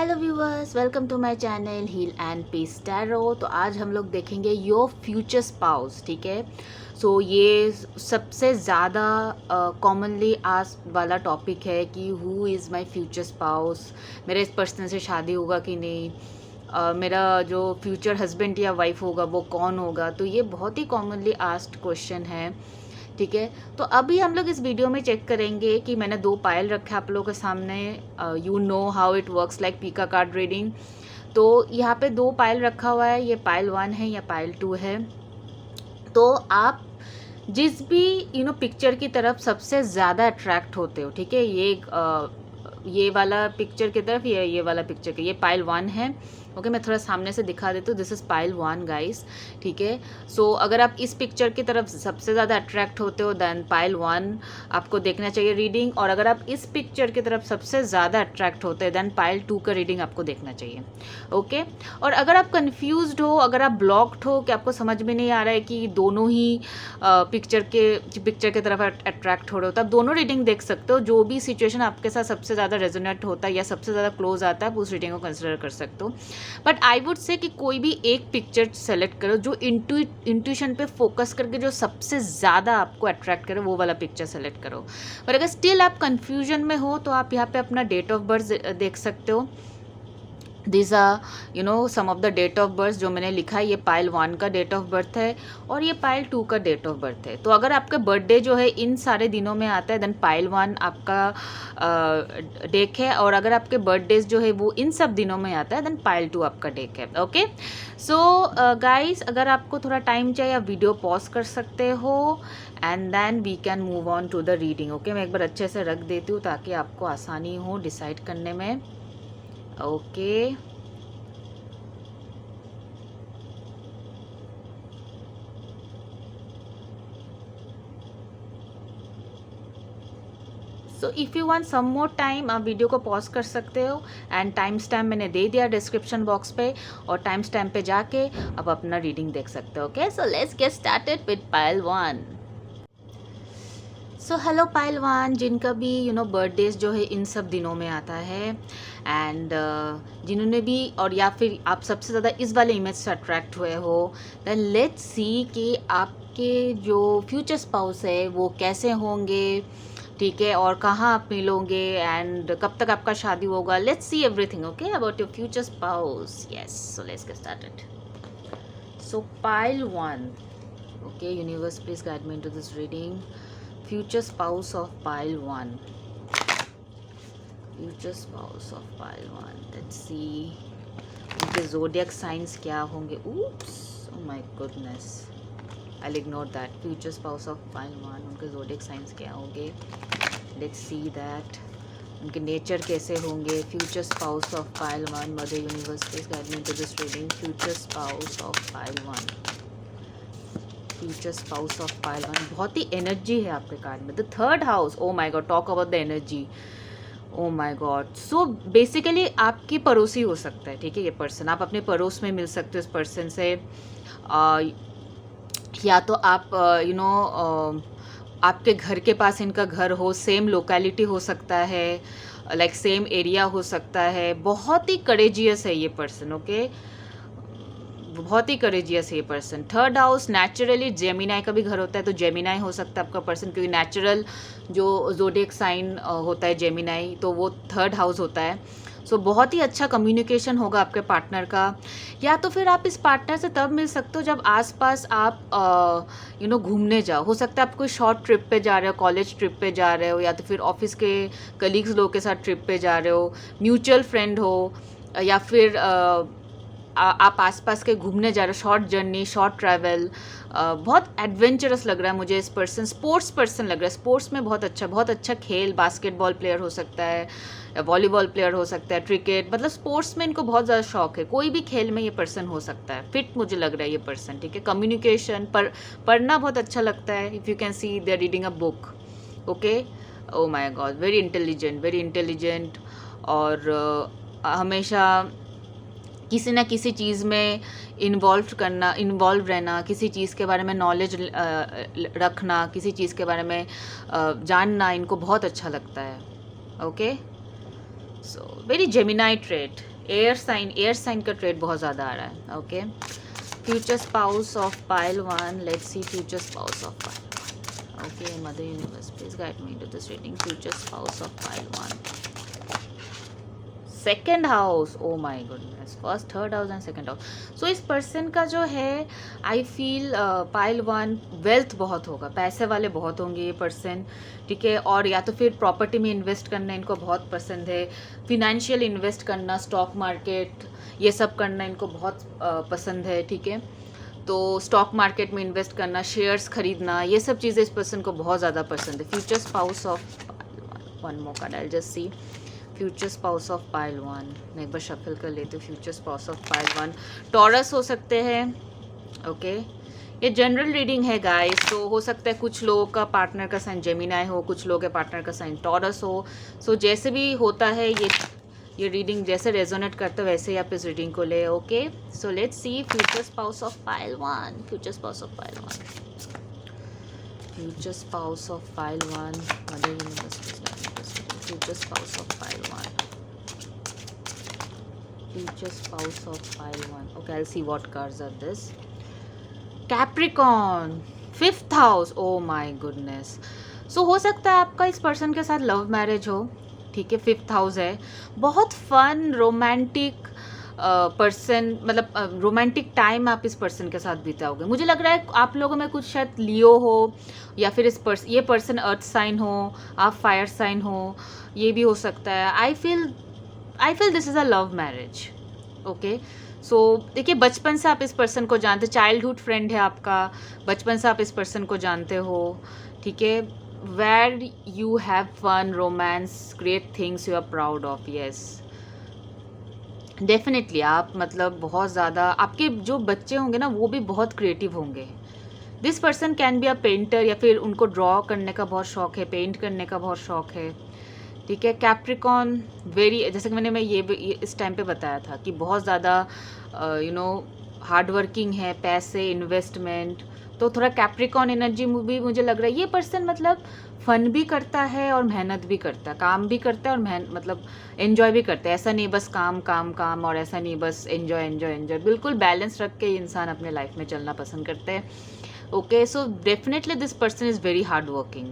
Hello viewers, welcome to my channel heal and peace tarot. तो आज हम लोग देखेंगे योर फ्यूचर स्पाउस। ठीक है, सो ये सबसे ज़्यादा कॉमनली आस्क्ड वाला टॉपिक है कि who is my future spouse, मेरे इस पर्सन से शादी होगा कि नहीं, मेरा जो फ्यूचर हस्बैंड या वाइफ होगा वो कौन होगा। तो ये बहुत ही कॉमनली आस्क्ड क्वेश्चन है। ठीक है, तो अभी हम लोग इस वीडियो में चेक करेंगे कि मैंने 2 पायल रखे आप लोगों के सामने। You know how it works like पीका कार्ड रीडिंग। तो यहाँ पे 2 पायल रखा हुआ है, ये पायल 1 है या पायल 2 है। तो आप जिस भी पिक्चर की तरफ सबसे ज़्यादा अट्रैक्ट होते हो, ठीक है, ये वाला पिक्चर की तरफ, ये वाला पिक्चर की, ये पाइल 1 है। ओके, मैं थोड़ा सामने से दिखा देती हूँ। This is pile 1 guys. ठीक है, सो अगर आप इस पिक्चर की तरफ सबसे ज़्यादा अट्रैक्ट होते हो देन पाइल 1 आपको देखना चाहिए रीडिंग। और अगर आप इस पिक्चर की तरफ सबसे ज़्यादा अट्रैक्ट होते हैं देन पाइल 2 का रीडिंग आपको देखना चाहिए। ओके, और अगर आप कन्फ्यूज्ड हो, अगर आप ब्लॉक्ड हो कि आपको समझ में नहीं आ रहा है कि दोनों ही पिक्चर की तरफ अट्रैक्ट हो रहे हो, तो आप दोनों रीडिंग देख सकते हो। जो भी सिचुएशन आपके साथ सबसे ज़्यादा रेजोनेट होता है या सबसे ज़्यादा क्लोज आता है, आप उस रीडिंग को कंसिडर कर सकते हो। बट आई वुड से कि कोई भी एक पिक्चर सेलेक्ट करो जो इंट्यूशन पे फोकस करके जो सबसे ज़्यादा आपको अट्रैक्ट करे, वो वाला पिक्चर सेलेक्ट करो। और अगर स्टिल आप कन्फ्यूजन में हो तो आप यहाँ पे अपना डेट ऑफ बर्थ देख सकते हो। This are some of the date of birth जो मैंने लिखा है। ये पाइल 1 का डेट ऑफ बर्थ है और ये पाइल 2 का डेट ऑफ बर्थ है। तो अगर आपका बर्थडे जो है इन सारे दिनों में आता है देन पाइल 1 आपका डेक है, और अगर आपके बर्थडेज जो है वो इन सब दिनों में आता है देन पाइल 2 आपका डेक है। ओके, सो गाइस, अगर आपको थोड़ा टाइम चाहिए आप वीडियो पॉज कर सकते हो and then we can move on to the reading. Okay, मैं एक बार अच्छे से रख देती हूँ ताकि आपको आसानी हो डिसाइड करने में। Okay, so if you want some more time आप वीडियो को पॉज कर सकते हो एंड टाइम स्टैम्प मैंने दे दिया डिस्क्रिप्शन बॉक्स पे, और टाइम स्टैम्प पे जाके आप अपना रीडिंग देख सकते हो। Okay, so let's get started with pile 1। So hello pile 1, जिनका भी बर्थडेज जो है इन सब दिनों में आता है एंड जिन्होंने भी, और या फिर आप सबसे ज़्यादा इस वाले इमेज से अट्रैक्ट हुए हो, देन लेट्स सी कि आपके जो फ्यूचर स्पाउस है वो कैसे होंगे। ठीक है, और कहाँ आप मिलोगे एंड कब तक आपका शादी होगा। Let's see everything okay about your future spouse. Yes, so let's get started. So pile 1, okay, universe please guide me into this reading. Future spouse of pile 1, future spouse of pile 1। Let's सी उनके zodiac science क्या होंगे। oops, oh my goodness, I'll ignore that. Future spouse of pile 1, उनके zodiac science क्या होंगे। Let's see that, उनके nature कैसे होंगे। Future spouse of pile 1, mother universe please guide me into this reading. Future spouse of pile 1, future spouse of pile 1। बहुत ही energy है आपके card में। The third house, O my God, talk about the energy, O my God. So basically आपकी पड़ोसी हो सकता है। ठीक है, ये पर्सन, आप अपने पड़ोस में मिल सकते हो इस पर्सन से। या तो आप आपके घर के पास इनका घर हो, सेम लोकेलिटी हो सकता है, लाइक सेम एरिया हो सकता है। बहुत ही करेजियस है ये पर्सन। ओके, बहुत ही करेजियस है ये person. Third house naturally Gemini का भी घर होता है, तो जेमिनाई हो सकता है आपका पर्सन, क्योंकि नेचुरल जो ज़ोडिएक साइन होता है जेमिनाई, तो वो थर्ड हाउस होता है। सो बहुत ही अच्छा कम्युनिकेशन होगा आपके पार्टनर का। या तो फिर आप इस पार्टनर से तब मिल सकते हो जब आसपास आप घूमने जाओ। हो सकता है आप कोई शॉर्ट ट्रिप पे जा रहे हो, कॉलेज ट्रिप पे जा रहे हो, या तो फिर ऑफिस के कलीग्स लोग के साथ ट्रिप पे जा रहे हो, म्यूचुअल फ्रेंड हो, या फिर आप आसपास के घूमने जा रहे हो, शॉर्ट जर्नी, शॉर्ट ट्रैवल। बहुत एडवेंचरस लग रहा है मुझे इस पर्सन। स्पोर्ट्स पर्सन लग रहा है, स्पोर्ट्स में बहुत अच्छा खेल, बास्केटबॉल प्लेयर हो सकता है, वॉलीबॉल प्लेयर हो सकता है, क्रिकेट, मतलब स्पोर्ट्स में इनको बहुत ज़्यादा शौक है। कोई भी खेल में ये पर्सन हो सकता है। फिट मुझे लग रहा है ये पर्सन। ठीक है, कम्युनिकेशन पढ़ना बहुत अच्छा लगता है। If you can see they are reading a book. Okay, oh my God, very intelligent, और हमेशा किसी ना किसी चीज़ में इन्वॉल्व रहना, किसी चीज़ के बारे में नॉलेज रखना, किसी चीज़ के बारे में जानना इनको बहुत अच्छा लगता है। Okay, so very Gemini trait, air sign का ट्रेड बहुत ज़्यादा आ रहा है. Okay, future spouse of pile 1. Let's see future spouse of pile. Okay, mother universe please guide me to this reading. Future spouse of pile 1. Second house, oh my goodness, first third house and second house. So इस person का जो है, I feel pile 1 wealth बहुत होगा, पैसे वाले बहुत होंगे ये पर्सन. ठीक है, और या तो फिर प्रॉपर्टी में इन्वेस्ट करना इनको बहुत पसंद है. फिनेंशियल इन्वेस्ट करना, स्टॉक मार्केट, ये सब करना इनको बहुत पसंद है. ठीक है, तो स्टॉक मार्केट में इन्वेस्ट करना, शेयर्स खरीदना, ये सब चीज़ें इस पर्सन को बहुत ज़्यादा पसंद है. Future spouse of one more card, I will just C. Future spouse of pile 1. मैं एक बार शफल कर लेती हूँ. Future spouse of pile 1 taurus हो सकते हैं. ओके, ये जनरल रीडिंग है गाइस, तो हो सकता है कुछ लोगों का पार्टनर का साइन जेमिनाई हो, कुछ लोगों के पार्टनर का साइन टॉरस हो. सो जैसे भी होता है ये रीडिंग जैसे रेजोनेट करता है वैसे ही आप इस रीडिंग को ले. Okay, so let's see future spouse of pile 1. Future spouse of pile 1. Future spouse of pile 1. Mother universe, future spouse of pile 1. Future spouse of pile 1. Okay, I'll see what cards are this. Capricorn, 5th house. Oh my goodness. So हो सकता है आपका इस person के साथ love marriage हो. ठीक है, 5th हाउस है. बहुत फन रोमांटिक पर्सन, मतलब रोमांटिक टाइम आप इस पर्सन के साथ बिताओगे. मुझे लग रहा है आप लोगों में कुछ शायद लियो हो, या फिर ये पर्सन अर्थ साइन हो, आप फायर साइन हो, ये भी हो सकता है. I feel this is a love marriage. Okay, so देखिए, बचपन से आप इस पर्सन को जानते, चाइल्डहुड फ्रेंड है आपका, बचपन से आप इस पर्सन को जानते हो. ठीक है, where you have fun, romance, great things you are proud of. Yes, definitely आप मतलब बहुत ज़्यादा, आपके जो बच्चे होंगे ना वो भी बहुत क्रिएटिव होंगे. This person can be a painter, या फिर उनको ड्रॉ करने का बहुत शौक है, पेंट करने का बहुत शौक है. ठीक है, कैप्रिकॉन वेरी, जैसे कि मैं ये इस टाइम पे बताया था कि बहुत ज़्यादा हार्ड वर्किंग है, पैसे, इन्वेस्टमेंट, तो थोड़ा कैप्रिकॉन एनर्जी भी मुझे लग रहा है. ये पर्सन मतलब फन भी करता है और मेहनत भी करता है, काम भी करता है और मतलब एन्जॉय भी करता है. ऐसा नहीं बस काम काम काम, और ऐसा नहीं बस एन्जॉय एन्जॉय एन्जॉय. बिल्कुल बैलेंस रख के इंसान अपने लाइफ में चलना पसंद करते हैं. Okay, so definitely this person is very hard working.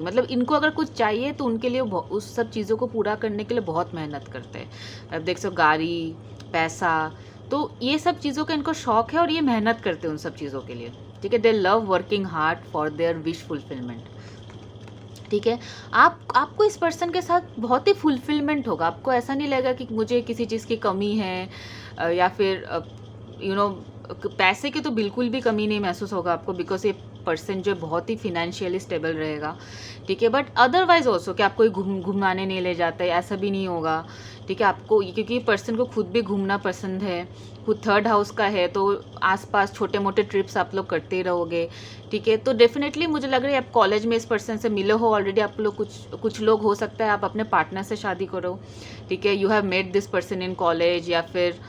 मतलब इनको अगर कुछ चाहिए तो उनके लिए उस सब चीज़ों को पूरा करने के लिए बहुत मेहनत करते हैं. अब देख सो, गाड़ी, पैसा, तो ये सब चीज़ों का इनको शौक है और ये मेहनत करते हैं उन सब चीज़ों के लिए. ठीक है, दे love working hard for their wish fulfilment. ठीक है, आपको इस पर्सन के साथ बहुत ही फुलफिलमेंट होगा. आपको ऐसा नहीं लगेगा कि मुझे किसी चीज़ की कमी है, या फिर पैसे की तो बिल्कुल भी कमी नहीं महसूस होगा आपको, बिकॉज ये पर्सन जो बहुत ही फिनेंशियली स्टेबल रहेगा. ठीक है, बट अदरवाइज ऑल्सो कि आपको घुमाने नहीं ले जाता है, ऐसा भी नहीं होगा. ठीक है, आपको क्योंकि पर्सन को खुद भी घूमना पसंद है, खुद 3rd हाउस का है, तो आसपास छोटे मोटे ट्रिप्स आप लोग करते ही रहोगे. ठीक है, तो डेफिनेटली मुझे लग रहा है आप कॉलेज में इस पर्सन से मिले हो ऑलरेडी. आप लोग कुछ लोग हो सकता है आप अपने पार्टनर से शादी करो. ठीक है, you have met this person in college, या फिर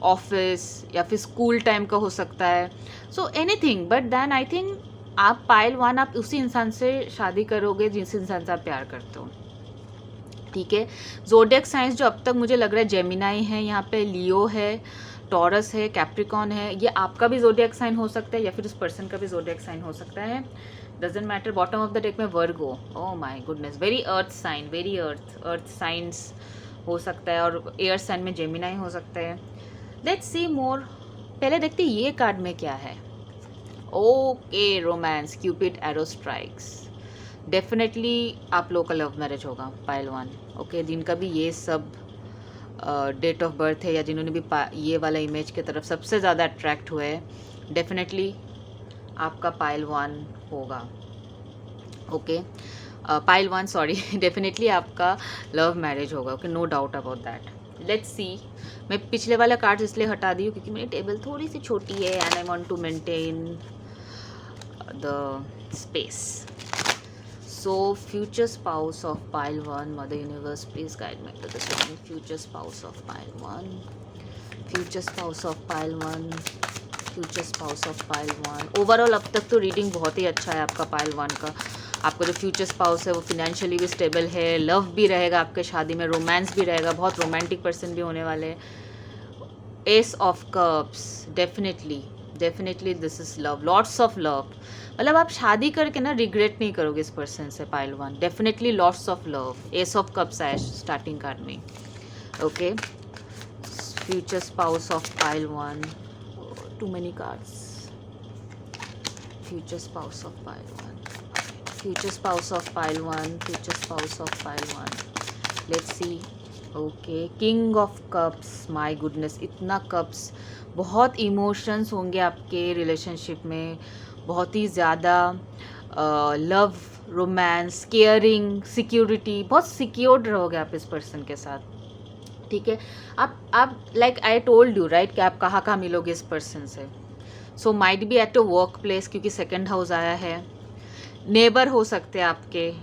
ऑफिस, या फिर स्कूल टाइम का हो सकता है. So anything, but then I think आप पाइल 1 आप उसी इंसान से शादी करोगे जिस इंसान से आप प्यार करते हो. ठीक है, ज़ोडिएक साइंस जो अब तक मुझे लग रहा है जेमिनाई है, यहाँ पे लियो है, टॉरस है, कैप्रिकॉन है. ये आपका भी ज़ोडिएक साइन हो सकता है या फिर उस पर्सन का भी ज़ोडिएक साइन हो सकता है, doesn't matter. Bottom of the deck में Virgo, oh my goodness, very earth sign, very earth signs हो सकता है, और एयर साइन में जेमिनाई हो सकता है. लेट्स सी मोर. पहले देखते हैं ये कार्ड में क्या है. Okay, romance, Cupid arrow strikes. Definitely आप लोग का लव मैरिज होगा पाइल 1. ओके, जिनका भी ये सब डेट ऑफ बर्थ है, या जिन्होंने भी ये वाला इमेज की तरफ सबसे ज़्यादा अट्रैक्ट हुए है, डेफिनेटली आपका पाइल 1 होगा. ओके, पाइल 1 सॉरी, डेफिनेटली आपका लव मैरिज होगा. Okay, no doubt about that. Let's see. मैं पिछले वाला कार्ड इसलिए हटा दी हूँ क्योंकि मेरी टेबल थोड़ी सी छोटी है, and I want to maintain the space. So future spouse of pile 1, mother universe please guide me to this one. Future spouse of pile 1, future spouse of pile 1, future spouse of pile 1. Overall अब तक तो reading बहुत ही अच्छा है आपका pile 1 का. आपका जो फ्यूचर स्पाउस है वो फिनेंशियली भी स्टेबल है, लव भी रहेगा आपके शादी में, रोमांस भी रहेगा, बहुत रोमांटिक पर्सन भी होने वाले हैं। S of cups, definitely this is love, lots of love. मतलब आप शादी करके ना रिग्रेट नहीं करोगे इस पर्सन से, pile 1, definitely lots of love. Ace of cups आया स्टार्टिंग कार्ड में। Okay, future spouse of pile 1, too many cards. Future spouse of pile 1, future spouse of pile 1, future spouse of pile 1, let's see. Okay, king of cups, my goodness, इतना cups, बहुत emotions होंगे आपके relationship में, बहुत ही ज़्यादा love, romance, caring, security, बहुत secured रहोगे आप इस पर्सन के साथ, ठीक है। आप like I told you right कि आप कहाँ कहाँ मिलोगे इस पर्सन से। So might be at a work place, क्योंकि सेकंड हाउस आया है। नेबर हो सकते हैं आपके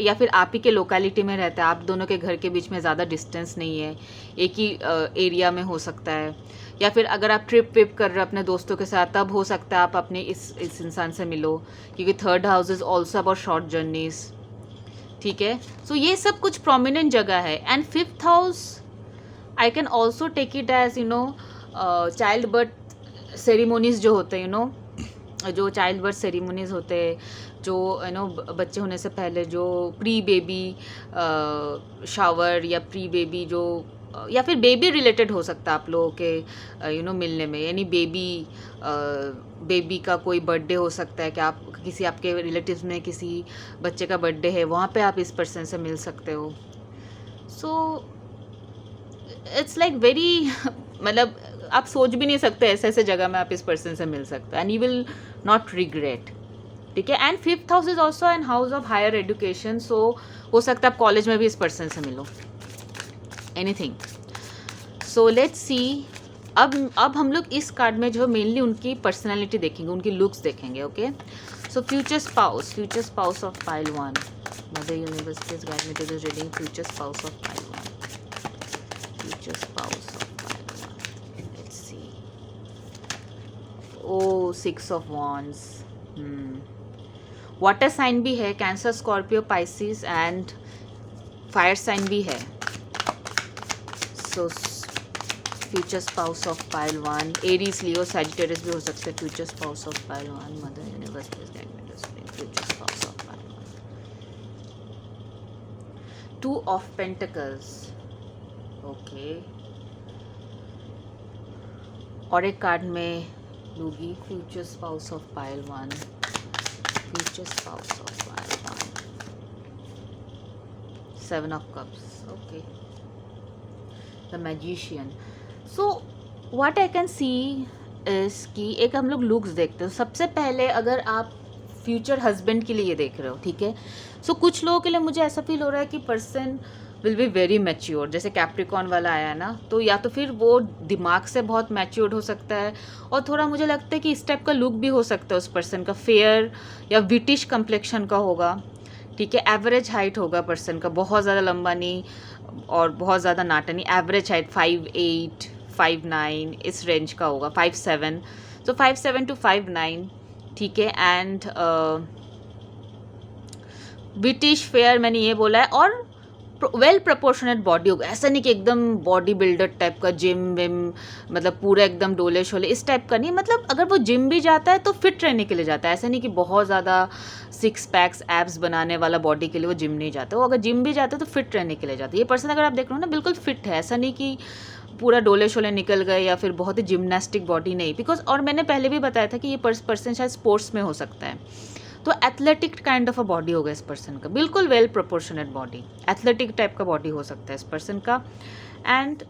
या फिर आप ही के लोकेलिटी में रहते हैं, आप दोनों के घर के बीच में ज़्यादा डिस्टेंस नहीं है, एक ही एरिया में हो सकता है। या फिर अगर आप ट्रिप विप कर रहे हो अपने दोस्तों के साथ, तब हो सकता है आप अपने इस इंसान से मिलो, क्योंकि third house is also about short journeys, ठीक है। सो ये सब कुछ प्रोमिनेंट जगह है। And fifth house I can also take it as child birth ceremonies जो होते हैं, जो चाइल्ड बर्थ सेरेमोनीज होते हैं, जो बच्चे होने से पहले जो प्री बेबी शावर या प्री बेबी जो या फिर बेबी रिलेटेड हो सकता है आप लोगों के मिलने में, यानी बेबी का कोई बर्थडे हो सकता है कि आप किसी आपके रिलेटिव्स में किसी बच्चे का बर्थडे है, वहाँ पे आप इस पर्सन से मिल सकते हो। सो इट्स लाइक वेरी मतलब आप सोच भी नहीं सकते ऐसे ऐसे जगह में आप इस पर्सन से मिल सकते हो, and you will not regret, ठीक है। And fifth house is also an house of higher education, so हो सकता है आप कॉलेज में भी इस पर्सन से मिलो, एनीथिंग। सो लेट्स सी। अब हम लोग इस कार्ड में जो मेनली उनकी पर्सनैलिटी देखेंगे, उनकी लुक्स देखेंगे। Okay, so future spouse of pile 1, mother universe please guide me to this reading. Future spouse of pile 1, future spouse of pile 1, let's see. Oh 6 of wands, water sign भी है, Cancer, Scorpio, Pisces and fire sign भी है। So future spouse of pile 1, Aries, Leo, Sagittarius भी हो सकते हैं। Future spouse of pile 1, mother universe please guide me to future spouse of pile 1, 2 of pentacles. Okay, और एक card में लूंगी future spouse of pile 1, future spouse of pile 1, 7 of cups. Okay, the magician. So what I can see is कि एक हम लोग looks देखते हो। सबसे पहले अगर आप फ्यूचर हस्बैंड के लिए देख रहे हो, ठीक है, सो कुछ लोगों के लिए मुझे ऐसा फील हो रहा है कि person will be very mature, जैसे कैप्रिकॉन वाला आया है ना, तो या तो फिर वो दिमाग से बहुत मैच्योर्ड हो सकता है, और थोड़ा मुझे लगता है कि इस टाइप का लुक भी हो सकता है उस पर्सन का, फेयर या विटिश कम्प्लेक्शन का होगा, ठीक है। एवरेज हाइट होगा पर्सन का, बहुत ज़्यादा लंबा नहीं और बहुत ज़्यादा नाटा नहीं, एवरेज हाइट 5'8", 5'9", इस रेंज का होगा, 5'7", तो 5'7" to 5'9", ठीक है। एंड ब्रिटिश फेयर मैंने ये बोला है, और वेल प्रोपोर्शनेट बॉडी होगा, ऐसा नहीं कि एकदम बॉडी बिल्डर टाइप का, जिम विम मतलब पूरा एकदम डोले शोले इस टाइप का नहीं, मतलब अगर वो जिम भी जाता है तो फिट रहने के लिए जाता है, ऐसा नहीं कि बहुत ज़्यादा 6 पैक्स एब्स बनाने वाला बॉडी के लिए वो जिम नहीं जाता, वो अगर जिम भी जाता है तो फिट रहने के लिए जाता है। ये पर्सन अगर आप देख रहे हो ना बिल्कुल फिट है, ऐसा नहीं कि पूरा डोले शोले निकल गए या फिर बहुत ही जिम्नास्टिक बॉडी नहीं, बिकॉज और मैंने पहले भी बताया था कि ये पर्सन शायद स्पोर्ट्स में हो सकता है, तो athletic kind of a body होगा इस पर्सन का, बिल्कुल well proportionate body, athletic type का बॉडी हो सकता है इस पर्सन का। एंड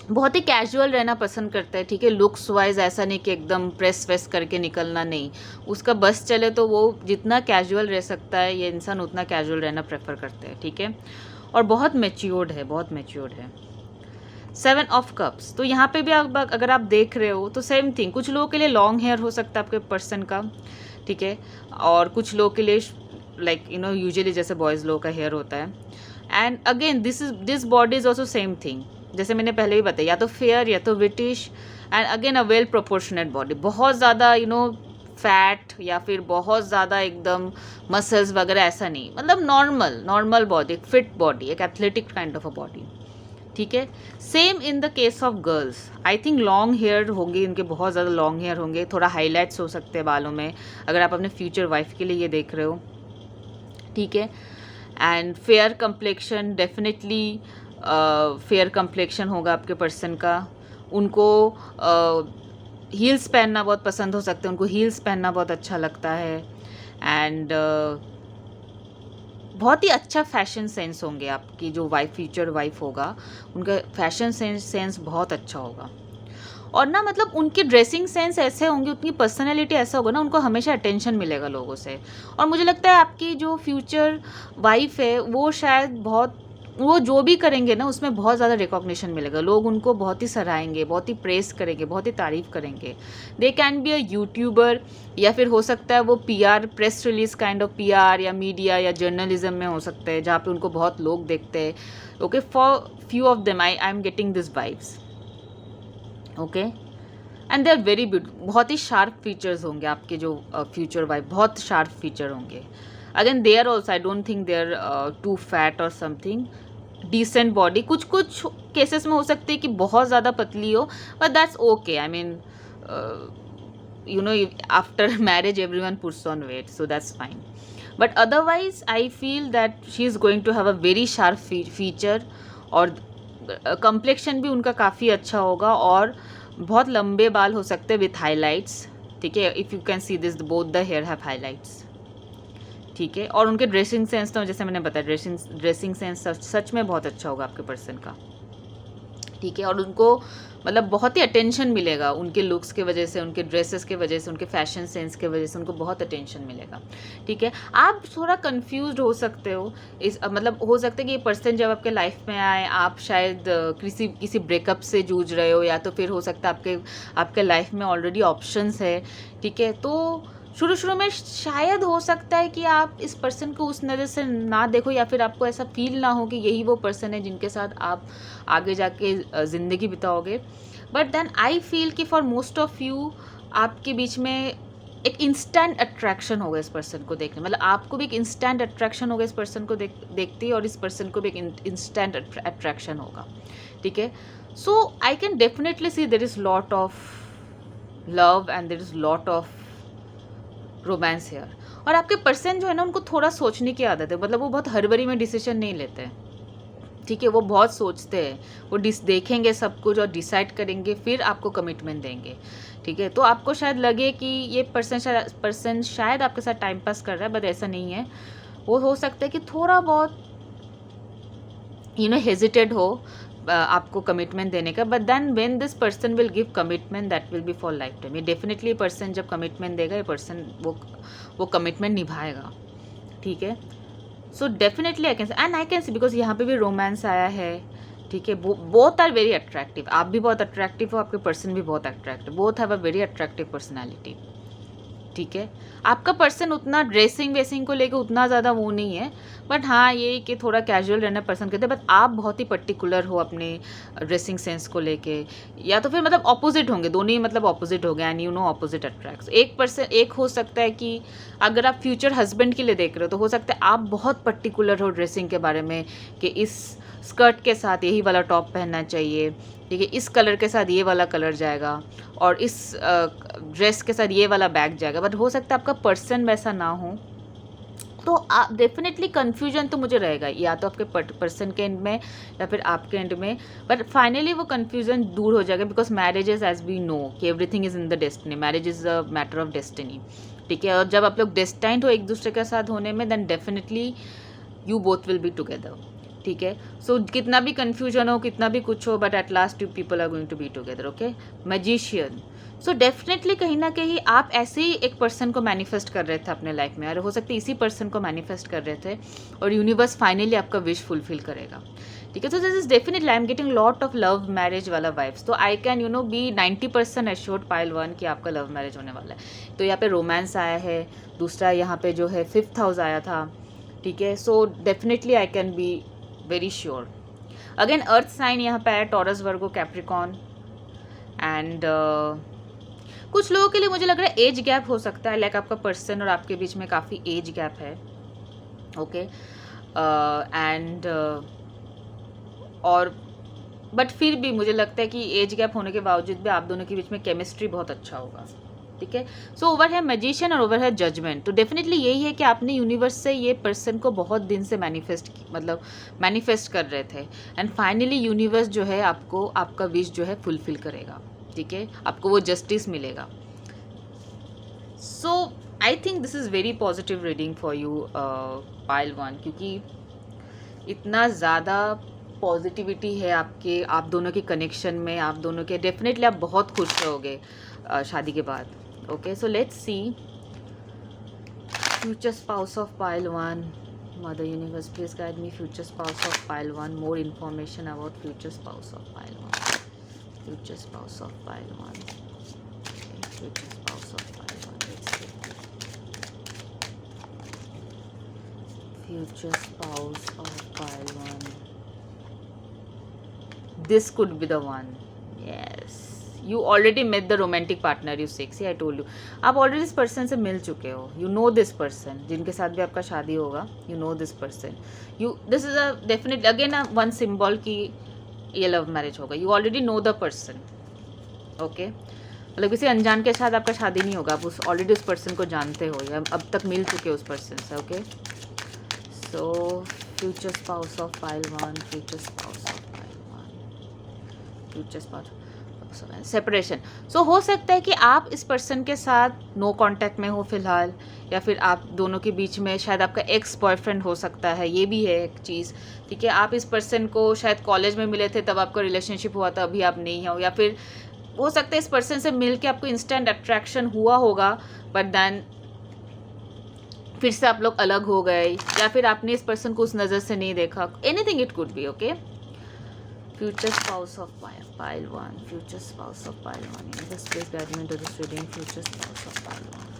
बहुत ही कैजुअल रहना पसंद करता है, ठीक है, लुक्स वाइज ऐसा नहीं कि एकदम प्रेस वेस करके निकलना, नहीं, उसका बस चले तो वो जितना कैजुअल रह सकता है ये इंसान उतना कैजुअल रहना प्रेफर करते हैं, ठीक है, और बहुत मैच्योर्ड है, बहुत मैच्योर्ड है। 7 ऑफ कप्स, तो यहाँ पे भी अगर आप देख रहे हो तो सेम थिंग, कुछ लोगों के लिए लॉन्ग हेयर हो सकता है आपके पर्सन का, ठीक है, और कुछ लोगों के लिए लाइक यूजुअली जैसे बॉयज़ लोगों का हेयर होता है। And again this body is also same thing, जैसे मैंने पहले भी बताया, या तो फेयर या तो British, and again a well proportionate body, बहुत ज़्यादा फैट या फिर बहुत ज़्यादा एकदम मसल्स वगैरह, ऐसा नहीं, मतलब नॉर्मल बॉडी, एक फिट बॉडी, एक athletic kind of a body, ठीक है। Same in the case of girls, I think long hair होंगे इनके, बहुत ज़्यादा लॉन्ग हेयर होंगे, थोड़ा हाईलाइट्स हो सकते हैं बालों में, अगर आप अपने फ्यूचर वाइफ के लिए ये देख रहे हो, ठीक है। And fair complexion, definitely fair complexion होगा आपके पर्सन का। उनको हील्स पहनना बहुत पसंद हो सकते हैं, उनको हील्स पहनना बहुत अच्छा लगता है। एंड बहुत ही अच्छा फैशन सेंस होंगे आपकी जो फ्यूचर वाइफ होगा, उनका फैशन सेंस बहुत अच्छा होगा। और ना मतलब उनकी ड्रेसिंग सेंस ऐसे होंगे, उनकी पर्सनैलिटी ऐसा होगा ना, उनको हमेशा अटेंशन मिलेगा लोगों से। और मुझे लगता है आपकी जो फ्यूचर वाइफ है वो शायद बहुत, वो जो भी करेंगे ना उसमें बहुत ज़्यादा रिकॉग्निशन मिलेगा, लोग उनको बहुत ही सराहेंगे, बहुत ही प्रेस करेंगे, बहुत ही तारीफ़ करेंगे। They can be a YouTuber, या फिर हो सकता है वो PR, press release kind of PR, या मीडिया या जर्नलिज्म में हो सकते हैं, जहाँ पे उनको बहुत लोग देखते हैं। Okay, for few of them I am getting this vibes, okay. And they are very beautiful, बहुत ही शार्प फीचर्स होंगे आपके जो फ्यूचर वाइफ, बहुत शार्प फीचर होंगे। Again they are also, I don't think they are too fat और something, decent body, कुछ कुछ केसेस में हो सकती है कि बहुत ज़्यादा पतली हो, but that's okay. I mean you know after marriage everyone puts on weight, so that's fine. But otherwise I feel that she is going to have a very sharp feature, और कम्प्लेक्शन भी उनका काफ़ी अच्छा होगा, और बहुत लंबे बाल हो सकते हैं विथ हाईलाइट्स, ठीक है। If you can see this, both the hair have highlights, ठीक है। और उनके ड्रेसिंग सेंस, तो जैसे मैंने बताया, ड्रेसिंग सेंस सच में बहुत अच्छा होगा आपके पर्सन का, ठीक है। और उनको मतलब बहुत ही अटेंशन मिलेगा उनके लुक्स के वजह से, उनके ड्रेसेस के वजह से, उनके फैशन सेंस के वजह से, उनको बहुत अटेंशन मिलेगा, ठीक है। आप थोड़ा कंफ्यूज हो सकते हो इस, मतलब हो सकता है कि ये पर्सन जब आपके लाइफ में आए, आप शायद किसी ब्रेकअप से जूझ रहे हो, या तो फिर हो सकता है आपके लाइफ में ऑलरेडी ऑप्शंस है, ठीक है। तो शुरू में शायद हो सकता है कि आप इस पर्सन को उस नज़र से ना देखो, या फिर आपको ऐसा फील ना हो कि यही वो पर्सन है जिनके साथ आप आगे जाके ज़िंदगी बिताओगे। बट देन आई फील कि फॉर मोस्ट ऑफ यू आपके बीच में एक इंस्टेंट अट्रैक्शन होगा इस पर्सन को देखने, मतलब आपको भी एक इंस्टेंट अट्रैक्शन होगा इस पर्सन को देखते ही, और इस पर्सन को भी एक इंस्टेंट अट्रैक्शन होगा, ठीक है। So I can definitely see there is lot of love and there is lot of romance here. और आपके पर्सन जो है ना, उनको थोड़ा सोचने की आदत है, मतलब वो बहुत हड़बड़ी में डिसीजन नहीं लेते हैं, ठीक है। वो बहुत सोचते हैं, वो देखेंगे सब कुछ और डिसाइड करेंगे, फिर आपको कमिटमेंट देंगे, ठीक है। तो आपको शायद लगे कि ये पर्सन शायद आपके साथ टाइम पास कर रहा है, बट ऐसा नहीं है। वो हो सकता है कि थोड़ा बहुत हेजिटेड हो आपको कमिटमेंट देने का, but then when this person will give commitment, that will be for lifetime. ये डेफिनेटली पर्सन जब कमिटमेंट देगा, ये पर्सन वो कमिटमेंट निभाएगा, ठीक है। So definitely I can say, and I can see because यहाँ पे भी रोमांस आया है, ठीक है। बोथ आर वेरी अट्रैक्टिव, आप भी बहुत अट्रैक्टिव हो, आपके पर्सन भी बहुत attractive, both have a very attractive personality, ठीक है। आपका पर्सन उतना ड्रेसिंग वेसिंग को लेकर उतना ज़्यादा वो नहीं है, बट हाँ ये कि थोड़ा कैजुअल रहना पसंद करते हैं, बट आप बहुत ही पर्टिकुलर हो अपने ड्रेसिंग सेंस को लेके, या तो फिर मतलब ऑपोजिट होंगे, दोनों ही मतलब ऑपोजिट हो गए, and you know opposite attracts. एक हो सकता है कि अगर आप फ्यूचर हस्बैंड के लिए देख रहे हो, तो हो सकता है आप बहुत पर्टिकुलर हो ड्रेसिंग के बारे में, कि इस स्कर्ट के साथ यही वाला टॉप पहनना चाहिए, ठीक है, इस कलर के साथ ये वाला कलर जाएगा, और इस ड्रेस के साथ ये वाला बैग जाएगा। बट हो सकता है आपका पर्सन वैसा ना हो, तो डेफिनेटली कन्फ्यूजन तो मुझे रहेगा, या तो आपके पर्सन के एंड में या फिर आपके एंड में, बट फाइनली वो कन्फ्यूजन दूर हो जाएगा, because marriage is, as we know कि everything is in the destiny, marriage is a matter of destiny, ठीक है। और जब आप लोग डेस्टाइंड हो एक दूसरे के साथ होने में, then definitely you both will be together, ठीक है। सो कितना भी कन्फ्यूजन हो, कितना भी कुछ हो, but at last you people are going to be together, okay. Magician, so definitely कहीं ना कहीं आप ऐसे ही एक पर्सन को मैनिफेस्ट कर रहे थे अपने लाइफ में, और हो सकता है इसी पर्सन को मैनिफेस्ट कर रहे थे, और यूनिवर्स फाइनली आपका विश फुलफिल करेगा, ठीक है। तो this is definitely I am getting lot of love marriage वाला वाइब्स, तो आई कैन बी 90% एश्योर्ड पाइल 1 कि आपका लव मैरिज होने वाला है। तो यहाँ पे रोमांस आया है, दूसरा यहाँ पे जो है 5th हाउस आया था, ठीक है। So definitely I can be very sure. Again earth sign यहाँ पे आया, टॉरस, वर्गो, कैप्रिकॉन, एंड कुछ लोगों के लिए मुझे लग रहा है एज गैप हो सकता है, लाइक आपका पर्सन और आपके बीच में काफ़ी एज गैप है, ओके, एंड और बट फिर भी मुझे लगता है कि एज गैप होने के बावजूद भी आप दोनों के बीच में केमिस्ट्री बहुत अच्छा होगा, ठीक है। सो ओवर है मैजिशियन और ओवर है जजमेंट, तो डेफिनेटली यही है कि आपने यूनिवर्स से ये पर्सन को बहुत दिन से मैनिफेस्ट कर रहे थे, एंड फाइनली यूनिवर्स जो है आपको आपका विश जो है फुलफिल करेगा, ठीक है, आपको वो जस्टिस मिलेगा। So I think this is very positive reading for you pile 1, क्योंकि इतना ज़्यादा पॉजिटिविटी है आपके आप दोनों के कनेक्शन में, आप दोनों के, डेफिनेटली आप बहुत खुश रहोगे शादी के बाद, okay. So let's see future spouse of pile 1, mother universe please guide me, future spouse of pile 1, more information about future spouse of pile 1, future spouse of pile 1, future spouse of pile 1, let's C future spouse of pile 1. This could be the one. Yes, you already met the romantic partner, you 6. See, I told you, आप already इस person से मिल चुके हो, you know this person, जिनके साथ भी आपका शादी होगा, you know this person, this is a definite again a one symbol कि ये लव मैरिज होगा, you already know the person, okay। मतलब किसी अनजान के साथ आपका शादी नहीं होगा, आप उस ऑलरेडी उस पर्सन को जानते हो या अब तक मिल चुके हो उस पर्सन से, okay. So, future spouse of pile 1, future spouse of pile 1, future spouse of separation. So, हो सकता है कि आप इस पर्सन के साथ नो कांटेक्ट में हो फिलहाल, या फिर आप दोनों के बीच में शायद आपका एक्स बॉयफ्रेंड हो सकता है, ये भी है एक चीज़, ठीक है। आप इस पर्सन को शायद कॉलेज में मिले थे, तब आपका रिलेशनशिप हुआ था, अभी आप नहीं हो, या फिर हो सकता है इस पर्सन से मिल के आपको इंस्टेंट अट्रैक्शन हुआ होगा, बट देन फिर से आप लोग अलग हो गए, या फिर आपने इस पर्सन को उस नज़र से नहीं देखा, anything it could be, okay. Future spouse of pile 1, future spouse of pile 1, universe please guide me to this reading, future spouse of pile 1,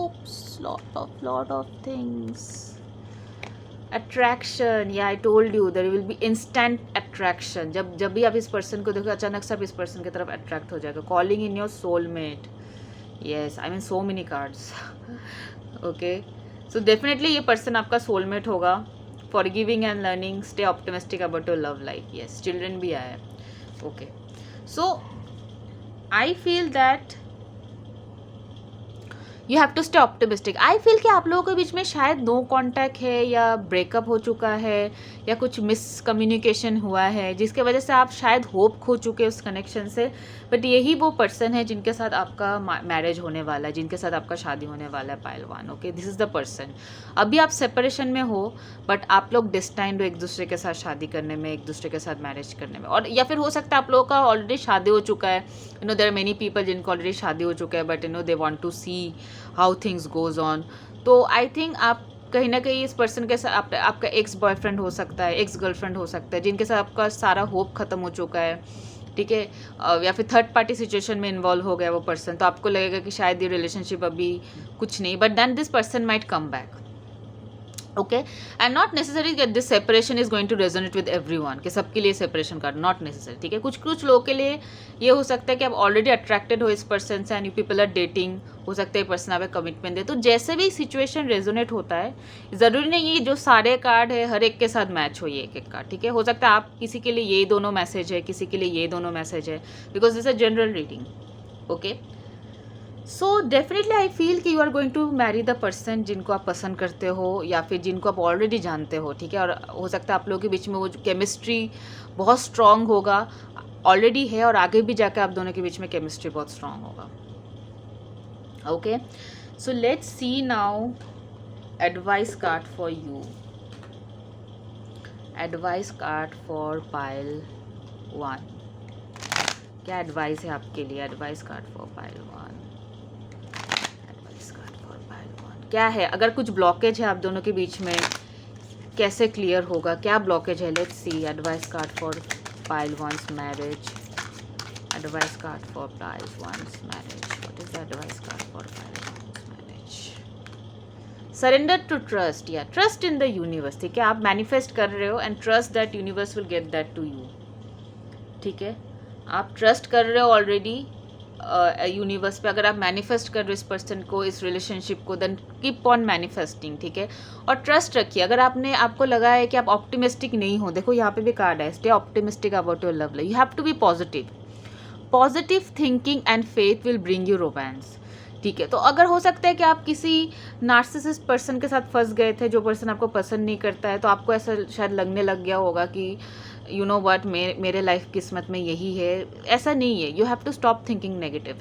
oops, lot of things, attraction, yeah I told you there will be instant attraction, जब भी आप इस person को देखो अचानक से आप इस पर्सन की तरफ अट्रैक्ट हो जाएगा, calling in your soulmate, yes, I mean so many cards, okay. So definitely ये पर्सन आपका सोलमेट होगा, forgiving and learning, stay optimistic about your love life, yes, children भी आया है, okay. So I feel that you have to stay optimistic. I feel कि आप लोगों के बीच में शायद नो कॉन्टैक्ट है, या ब्रेकअप हो चुका है, या कुछ मिसकम्युनिकेशन हुआ है, जिसके वजह से आप शायद होप खो चुके उस कनेक्शन से, बट यही वो पर्सन है जिनके साथ आपका मैरिज होने वाला है, जिनके साथ आपका शादी होने वाला है, pile 1, okay. This is the person. अभी आप सेपरेशन में हो, बट आप लोग डिस्टाइंड हो एक दूसरे के साथ शादी करने में, एक दूसरे के साथ मैरिज करने में, और या फिर हो सकता है आप लोगों का ऑलरेडी शादी हो चुका है, you know there are many people जिनको ऑलरेडी शादी हो चुका है, but you know they want to see how things goes on. तो आई थिंक आप कहीं ना कहीं इस पर्सन के साथ आपका एक्स बॉयफ्रेंड हो सकता है, एक्स गर्लफ्रेंड हो सकता है, जिनके साथ आपका सारा होप ख़त्म हो चुका है, ठीक है, या फिर थर्ड पार्टी सिचुएशन में इन्वॉल्व हो गया वो पर्सन, तो आपको लगेगा कि शायद ये रिलेशनशिप अभी कुछ नहीं, but then this person might come back, okay. And not necessary that this separation is going to resonate with everyone, कि सबके लिए सेपरेशन का नॉट नेसेसरी, ठीक है। कुछ लोगों के लिए ये हो सकता है कि आप ऑलरेडी अट्रैक्टेड हो इस पर्सन से and you people are dating, हो सकता है पर्सन आपको कमिटमेंट दे, तो जैसे भी सिचुएशन रेजोनेट होता है, ज़रूरी नहीं है जो सारे कार्ड है हर एक के साथ मैच हो, ये एक कार्ड, ठीक है। हो सकता है आप किसी के लिए ये दोनों मैसेज है, किसी के लिए ये दोनों मैसेज है, because this a general reading, okay. So definitely I feel कि you are going to marry the person जिनको आप पसंद करते हो, या फिर जिनको आप ऑलरेडी जानते हो, ठीक है। और हो सकता है आप लोगों के बीच में वो केमिस्ट्री बहुत स्ट्रॉन्ग होगा, ऑलरेडी है, और आगे भी जाकर आप दोनों के बीच में केमिस्ट्री बहुत स्ट्रॉन्ग होगा, okay. So let's C now advice card for you, advice card for pile 1, क्या एडवाइस है आपके लिए, एडवाइस कार्ड फॉर पाइल 1, क्या है। अगर कुछ ब्लॉकेज है आप दोनों के बीच में, कैसे क्लियर होगा, क्या ब्लॉकेज है, let's see. Advice card for pile 1's marriage, advice card for pile 1's marriage, what is the advice card for pile 1's marriage. Surrender to trust, या ट्रस्ट इन द यूनिवर्स, ठीक है। आप manifest कर रहे हो and trust that universe will get that to you, ठीक है। आप ट्रस्ट कर रहे हो ऑलरेडी यूनिवर्स पे अगर आप मैनिफेस्ट कर रहे हो इस पर्सन को, इस रिलेशनशिप को, देन कीप ऑन मैनिफेस्टिंग, ठीक है। और ट्रस्ट रखिए। अगर आपको लगा है कि आप ऑप्टिमिस्टिक नहीं हो, देखो यहाँ पे भी कार्ड है, stay optimistic about your love life, you have to be positive. Positive thinking and faith will bring you romance, ठीक है। तो अगर हो सकता है कि आप किसी नार्सिसिस्ट पर्सन के साथ फंस गए थे, जो पर्सन आपको पसंद नहीं करता है, तो आपको ऐसा शायद लगने लग गया होगा कि यू नो व्हाट, मेरे लाइफ किस्मत में यही है। ऐसा नहीं है। You have to stop thinking negative.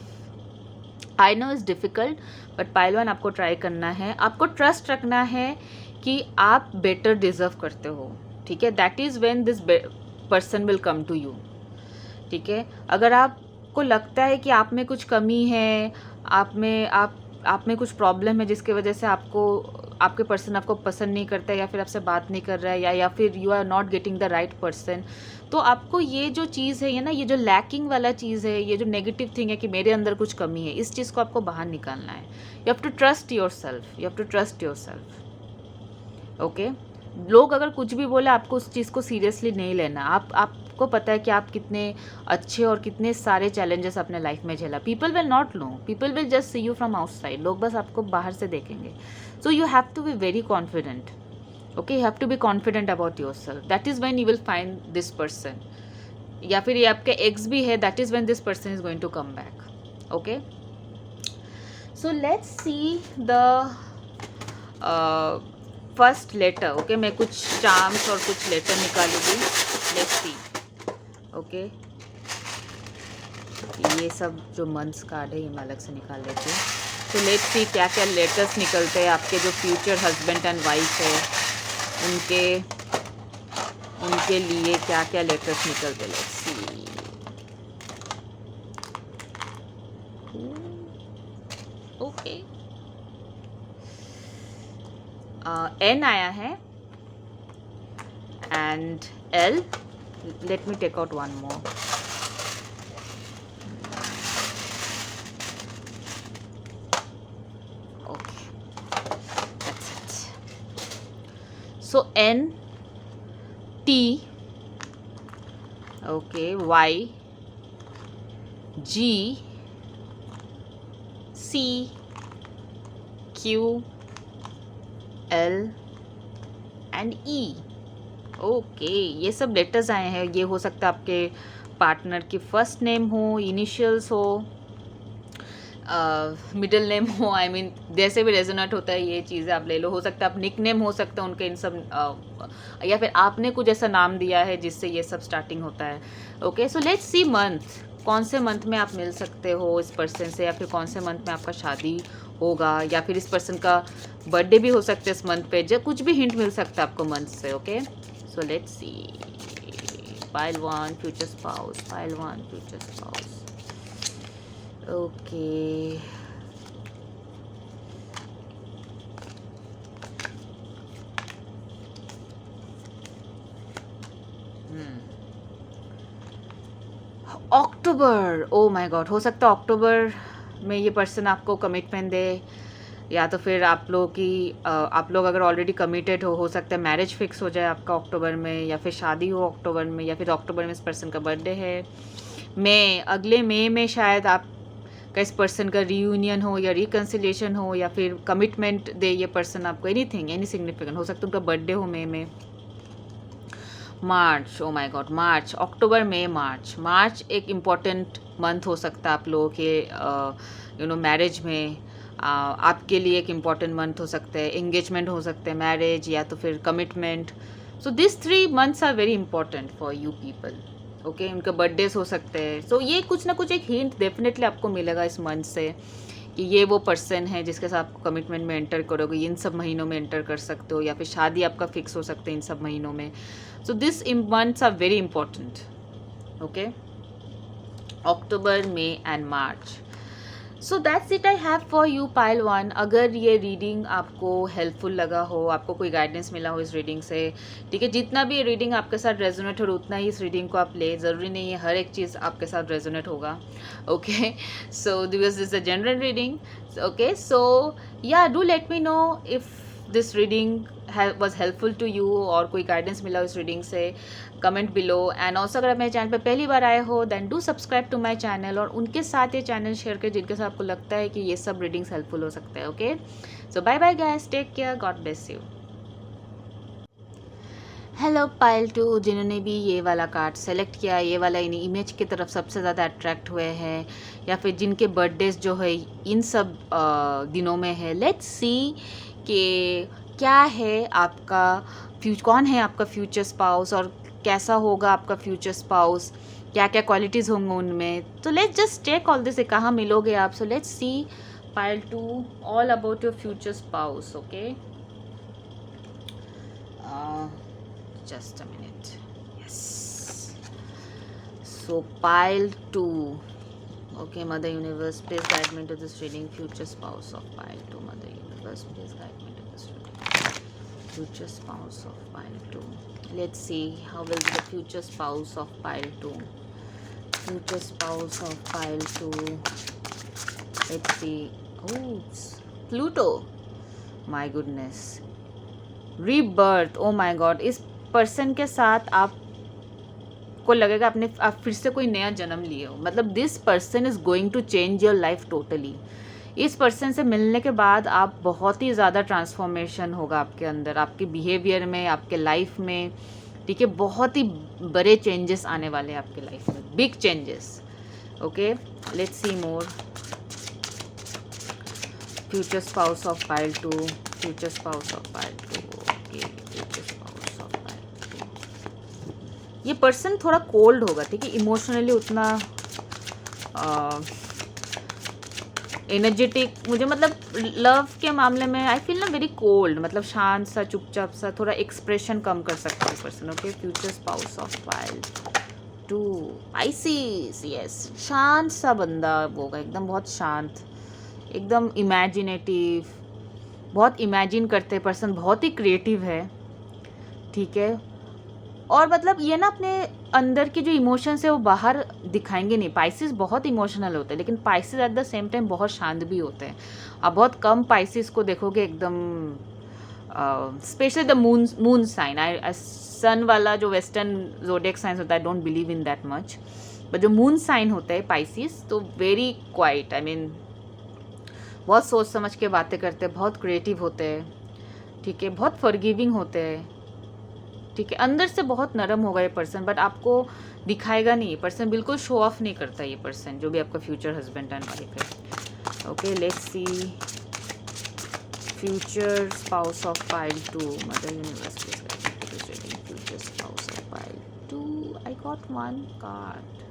I know is difficult, but pile one आपको ट्राई करना है। आपको ट्रस्ट रखना है कि आप बेटर डिज़र्व करते हो, ठीक है। That is when this person will come to you, ठीक है। अगर आपको लगता है कि आप में कुछ कमी है, आप में कुछ प्रॉब्लम है जिसकी वजह से आपके पर्सन आपको पसंद नहीं करता है, या फिर आपसे बात नहीं कर रहा है, या फिर you are not getting the right person, तो आपको ये जो चीज़ है, ये ना, ये जो लैकिंग वाला चीज़ है, ये जो नेगेटिव थिंग है कि मेरे अंदर कुछ कमी है, इस चीज़ को आपको बाहर निकालना है। You have to trust yourself, you have to trust yourself, okay. लोग अगर कुछ भी बोले, आपको उस चीज़ को सीरियसली नहीं लेना। आपको पता है कि आप कितने अच्छे और कितने सारे चैलेंजेस अपने लाइफ में झेला। People will not know, people will just see you from outside. लोग बस आपको बाहर से देखेंगे। So you have to be very confident, okay. You have to be confident about yourself. That is when you will find this person, या फिर ये आपके एक्स भी है, that is when this person is going to come back, okay. So let's see the first letter, okay. मैं कुछ charms और कुछ लेटर निकालूंगी। Let's see, okay. ये सब जो मंथ्स कार्ड है ये मैं अलग से निकाल लेती हूँ। तो लेट्स सी क्या क्या लेटर्स निकलते हैं आपके जो फ्यूचर हस्बैंड एंड वाइफ है, उनके लिए क्या क्या लेटर्स निकलते हैं। Let's see, okay. एन आया है and L. Let me take out one more. Okay, that's it. So N, T, okay, Y, G, C, Q, L and E, okay. ये सब लेटर्स आए हैं। ये हो सकता है आपके पार्टनर की फर्स्ट नेम हो, इनिशियल्स हो, मिडिल नेम हो, आई मीन जैसे भी रेजोनेट होता है ये चीज़ें आप ले लो। हो सकता है आप निक नेम हो सकता है उनके, इन सब या फिर आपने कुछ ऐसा नाम दिया है जिससे ये सब स्टार्टिंग होता है, okay. So let's C month, कौन से मंथ में आप मिल सकते हो इस पर्सन से, या फिर कौन से मंथ में आपका शादी होगा, या फिर इस पर्सन का बर्थडे भी हो सकता है इस मंथ पे। जो कुछ भी हिंट मिल सकता है आपको मंथ से, okay. So let's see, pile one future spouse, pile one future spouse, okay. October, O my God, हो सकता है अक्टूबर में ये पर्सन आपको कमिटमेंट दे, या तो फिर आप लोग अगर ऑलरेडी कमिटेड हो सकता है मैरिज फिक्स हो जाए आपका अक्टूबर में, या फिर शादी हो अक्टूबर में, या फिर अक्टूबर में इस पर्सन का बर्थडे है। अगले मई में शायद आपका इस पर्सन का रीयूनियन हो, या रिकन्सिलिएशन हो, या फिर कमिटमेंट दे ये पर्सन आपको। एनीथिंग, एनी सिग्निफिकेंट हो सकता है। उनका बर्थडे हो मई में। मार्च, ओ माय गॉड, मार्च, अक्टूबर में मार्च एक इम्पॉर्टेंट मंथ हो सकता है आप लोगों के मैरिज में। आपके लिए एक इम्पॉर्टेंट मंथ हो सकता है, एंगेजमेंट हो सकते हैं, मैरिज, या तो फिर commitment. So this 3 months are very important for you people, okay. उनके बर्थडेज हो सकते हैं। सो ये कुछ ना कुछ एक हिंट डेफिनेटली आपको मिलेगा इस मंथ से कि ये वो पर्सन है जिसके साथ आपको कमिटमेंट में एंटर करोगे। इन सब महीनों में एंटर कर सकते हो, या फिर शादी आपका फिक्स हो सकता है इन सब महीनों में। So this months are very important, okay. October, May and March. So that's it I have for you pile one. अगर ये रीडिंग आपको हेल्पफुल लगा हो, आपको कोई गाइडेंस मिला हो इस रीडिंग से, ठीक है, जितना भी ये रीडिंग आपके साथ रेजोनेट हो उतना ही इस रीडिंग को आप ले। ज़रूरी नहीं है हर एक चीज़ आपके साथ रेजोनेट होगा, okay. So this is a general reading, okay. So yeah do let me know if this reading was helpful to you और कोई गाइडेंस मिला इस रीडिंग से, कमेंट बिलो। एंड ऑल्सो अगर आप मेरे चैनल पे पहली बार आए हो then do subscribe to my channel, और उनके साथ ये चैनल शेयर करें जिनके साथ आपको लगता है कि ये सब रीडिंग्स हेल्पफुल हो सकते हैं। Okay, so bye bye guys, take care, God bless you. Hello pile 2, जिन्होंने भी ये वाला कार्ड सेलेक्ट किया, ये वाला इन इमेज की तरफ सबसे ज़्यादा अट्रैक्ट हुए हैं, या फिर जिनके बर्थडेज जो है इन सब दिनों में है, लेट्स सी कि क्या है आपका कौन है आपका फ्यूचर स्पाउस और कैसा होगा आपका फ्यूचर स्पाउस, क्या क्या क्वालिटीज़ होंगे उनमें। तो let's just take all this, कहाँ मिलोगे आप। So let's see pile 2 all about your future spouse. Okay, just a minute. Yes, so pile 2. Okay, Mother Universe, please guide me to this reading. Future spouse of pile 2. Mother Universe, please guide me to this reading. Future spouse of pile 2. Let's see how will be the future spouse of pile 2. Future spouse of pile 2. Let's see. Oh, it's Pluto. My goodness. Rebirth. Oh my God. इस person के साथ आपको लगेगा आप फिर से कोई नया जन्म लिए हो। मतलब this person is going to change your life totally. इस पर्सन से मिलने के बाद आप बहुत ही ज़्यादा ट्रांसफॉर्मेशन होगा आपके अंदर, आपके बिहेवियर में, आपके लाइफ में, ठीक है। बहुत ही बड़े चेंजेस आने वाले हैं आपके लाइफ में, big changes. Okay, let's C more. Future spouse of pile 2, future spouse of pile 2। Okay, future spouse of pile 2। ये पर्सन थोड़ा कोल्ड होगा, ठीक है, इमोशनली उतना एनर्जेटिक, मुझे मतलब लव के मामले में आई फील ना वेरी कोल्ड, मतलब शांत सा, चुपचाप सा, थोड़ा एक्सप्रेशन कम कर सकता है person. Okay, future spouse of pile 2, Pisces. Yes, शांत सा बंदा होगा, एकदम बहुत शांत, एकदम इमेजिनेटिव, बहुत इमेजिन करते हैं पर्सन, बहुत ही क्रिएटिव है, ठीक है। और मतलब ये ना अपने अंदर के जो इमोशंस है वो बाहर दिखाएंगे नहीं। पाइसिस बहुत इमोशनल होते हैं, लेकिन Pisces at the same time बहुत शांत भी होते हैं। आप बहुत कम पाइसिस को देखोगे एकदम, स्पेशली द मून साइन। आई सन वाला जो वेस्टर्न ज़ोडिएक साइंस होता है, don't believe in that much, but जो मून साइन होता है पाइसिस, तो वेरी क्वाइट, आई मीन बहुत सोच समझ के बातें करते हैं, बहुत क्रिएटिव होते हैं, ठीक है, बहुत फॉरगिविंग होते हैं, ठीक है। अंदर से बहुत नरम होगा ये पर्सन, बट आपको दिखाएगा नहीं। ये पर्सन बिल्कुल शो ऑफ नहीं करता, ये पर्सन जो भी आपका फ्यूचर हस्बैंड एंड वाइफ है। Okay, let's see future spouse of pile 2। Mother universe, please future spouse of pile 2। I got one card.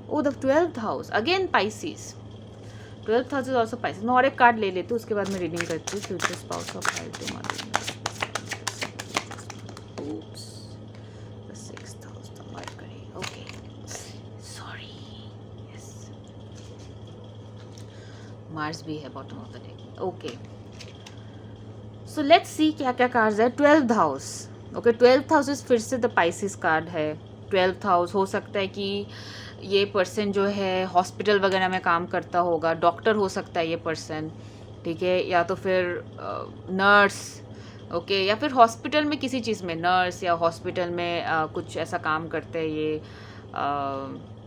Oh, the 12th house, again Pisces. 12th house is also Pisces. मैं और एक card ले लेती हूँ, उसके बाद मैं रीडिंग करती हूँ। Future spouse of pile 2, mother universe. Oops, the 6th house, the Mercury. Okay, sorry. Yes, Mars भी है bottom of the deck. Okay, so let's see क्या क्या कार्ड्स है। 12th house. Okay, 12th house इस फिर से द Pisces कार्ड है। 12th house हो सकता है कि ये पर्सन जो है हॉस्पिटल वगैरह में काम करता होगा, डॉक्टर हो सकता है ये पर्सन, ठीक है, या तो फिर नर्स, ओके, या फिर हॉस्पिटल में किसी चीज़ में नर्स या हॉस्पिटल में कुछ ऐसा काम करते हैं ये।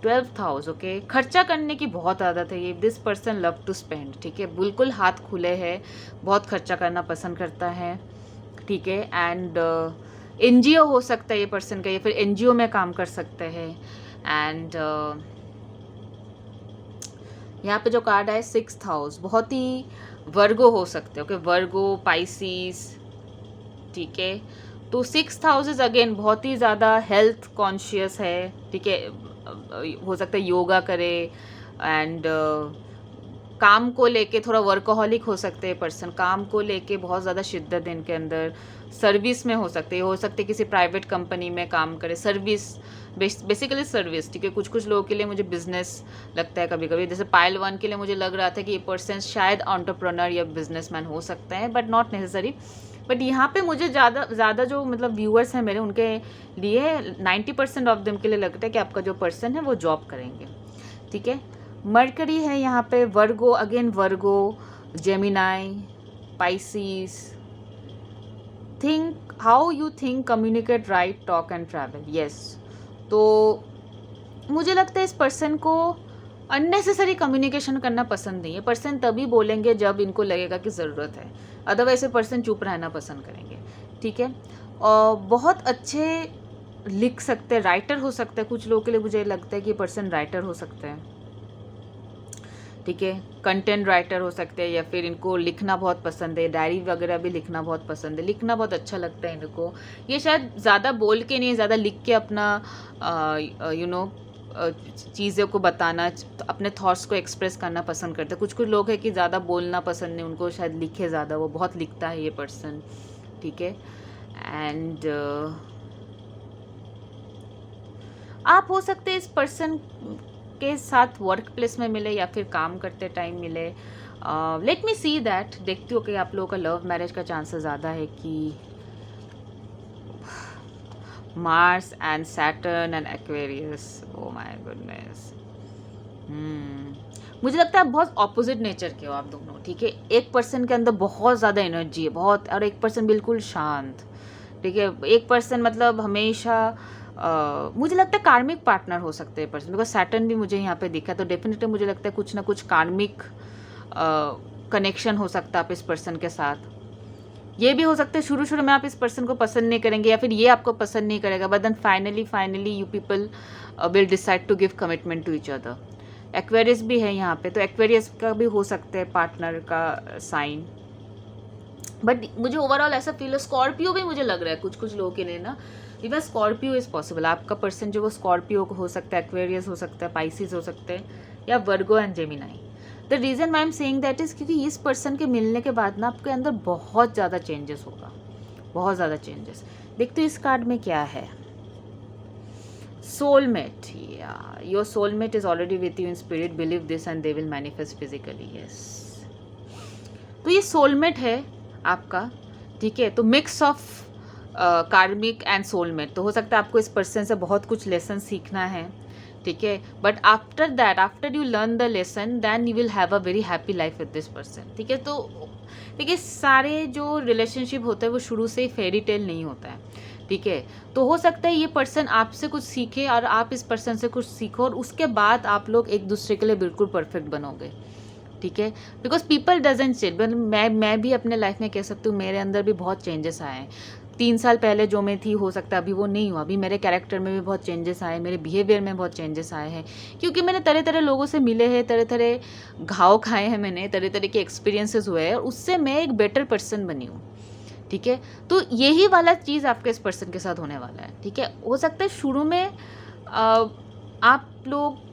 12th हाउस, ओके, खर्चा करने की बहुत आदत है ये। This person love to spend, ठीक है, बिल्कुल हाथ खुले हैं, बहुत खर्चा करना पसंद करता है, ठीक है। एंड NGO हो सकता है ये पर्सन का, या फिर NGO में काम कर सकते हैं। एंड यहाँ पे जो कार्ड है 6th हाउस, बहुत ही वर्गो हो सकते हैं, ओके, वर्गो, पाइसिस, ठीक है। तो 6th हाउस इज अगेन बहुत ही ज़्यादा हेल्थ कॉन्शियस है, ठीक है, हो सकता है योगा करे, एंड काम को लेके थोड़ा वर्कोहॉलिक हो सकते हैं पर्सन, काम को लेके बहुत ज़्यादा शिद्दत इनके अंदर, सर्विस में हो सकते हैं किसी प्राइवेट कंपनी में काम करे, सर्विस, बेसिकली सर्विस, ठीक है। कुछ कुछ लोगों के लिए मुझे बिजनेस लगता है कभी कभी, जैसे पाइल 1 के लिए मुझे लग रहा था कि ये पर्सन शायद एंटरप्रेन्योर या बिजनेसमैन हो सकते हैं, बट नॉट नेसेसरी। बट यहाँ पे मुझे ज़्यादा जो मतलब व्यूअर्स हैं मेरे, उनके लिए 90% ऑफ देम के लिए लगता है कि आपका जो पर्सन है वो जॉब करेंगे, ठीक है। मरकरी है यहाँ पे, Virgo, again Virgo, Gemini, Pisces, think how you think communicate write talk and travel, yes. तो मुझे लगता है इस पर्सन को अननेसेसरी कम्युनिकेशन करना पसंद नहीं है। पर्सन तभी बोलेंगे जब इनको लगेगा कि ज़रूरत है, अदरवाइज ये पर्सन चुप रहना पसंद करेंगे, ठीक है। और बहुत अच्छे लिख सकते हैं, राइटर हो सकते हैं। कुछ लोगों के लिए मुझे लगता है कि ये पर्सन राइटर हो सकते हैं, ठीक है। कंटेंट राइटर हो सकते हैं, या फिर इनको लिखना बहुत पसंद है, डायरी वगैरह भी लिखना बहुत पसंद है, लिखना बहुत अच्छा लगता है इनको। ये शायद ज़्यादा बोल के नहीं, ज़्यादा लिख के अपना चीज़ों को बताना, अपने थॉट्स को एक्सप्रेस करना पसंद करते हैं। कुछ कुछ लोग हैं कि ज़्यादा बोलना पसंद नहीं, उनको शायद लिखे ज़्यादा, वो बहुत लिखता है ये पर्सन, ठीक है। एंड आप हो सकते हैं इस पर्सन के साथ वर्क प्लेस में मिले या फिर काम करते टाइम मिले। लेट मी सी दैट, देखती हूँ कि आप लोगों का लव मैरिज का चांसेस ज़्यादा है कि Mars and Saturn and Aquarius, oh my goodness. मुझे लगता है आप बहुत ऑपोजिट नेचर के हो आप दोनों, ठीक है। एक पर्सन के अंदर बहुत ज़्यादा एनर्जी है, बहुत, और एक पर्सन बिल्कुल शांत, ठीक है। एक पर्सन मतलब हमेशा मुझे लगता है कार्मिक पार्टनर हो सकते हैं पर्सन, बिकॉज सैटर्न भी मुझे यहाँ पे दिखा, तो डेफिनेटली मुझे लगता है कुछ ना कुछ कार्मिक कनेक्शन हो सकता है आप इस पर्सन के साथ। ये भी हो सकता है शुरू में आप इस पर्सन को पसंद नहीं करेंगे, या फिर ये आपको पसंद नहीं करेगा, but then finally you people will decide to give commitment to each other. Aquarius भी है यहाँ पे, तो एक्वेरियस का भी हो सकता है पार्टनर का साइन, बट मुझे ओवरऑल ऐसा फील है। स्कॉर्पियो भी मुझे लग रहा है कुछ कुछ लोगों के लिए ना, इवन स्कॉर्पियो इज़ पॉसिबल। आपका पर्सन जो वो स्कॉर्पियो हो सकता है, एक्वेरियस हो सकता है, पाइसिस हो सकते हैं, या वर्गो and Gemini. The reason I am saying that is क्योंकि इस पर्सन के मिलने के बाद ना आपके अंदर बहुत ज़्यादा चेंजेस होगा, बहुत ज़्यादा चेंजेस। देखते हो इस कार्ड में क्या है। सोलमेट, या your soulmate is already with you in spirit, believe this and they will manifest physically, yes. तो ये सोलमेट है आपका, ठीक है। तो मिक्स ऑफ कार्मिक एंड सोलमेट, तो हो सकता है आपको इस पर्सन से बहुत कुछ लेसन सीखना है, ठीक है। But after that, after you learn the lesson, then you will have a very happy life with this person, ठीक है। तो देखिए सारे जो रिलेशनशिप होता है वो शुरू से ही फेरी टेल नहीं होता है, ठीक है। तो हो सकता है ये पर्सन आपसे कुछ सीखे और आप इस पर्सन से कुछ सीखो, और उसके बाद आप लोग एक दूसरे के लिए बिल्कुल परफेक्ट बनोगे, ठीक है। Because people doesn't change. मैं भी अपने लाइफ में कह सकती हूँ मेरे अंदर भी बहुत चेंजेस आए हैं। 3 साल पहले जो मैं थी हो सकता है अभी वो नहीं हुआ। अभी मेरे कैरेक्टर में भी बहुत चेंजेस आए, मेरे बिहेवियर में बहुत चेंजेस आए हैं, क्योंकि मैंने तरह तरह लोगों से मिले हैं, तरह तरह घाव खाए हैं मैंने, तरह तरह के एक्सपीरियंसेस हुए हैं, और उससे मैं एक बेटर पर्सन बनी हूँ, ठीक है। तो यही वाला चीज़ आपके इस पर्सन के साथ होने वाला है, ठीक है। हो सकता है शुरू में आप लोग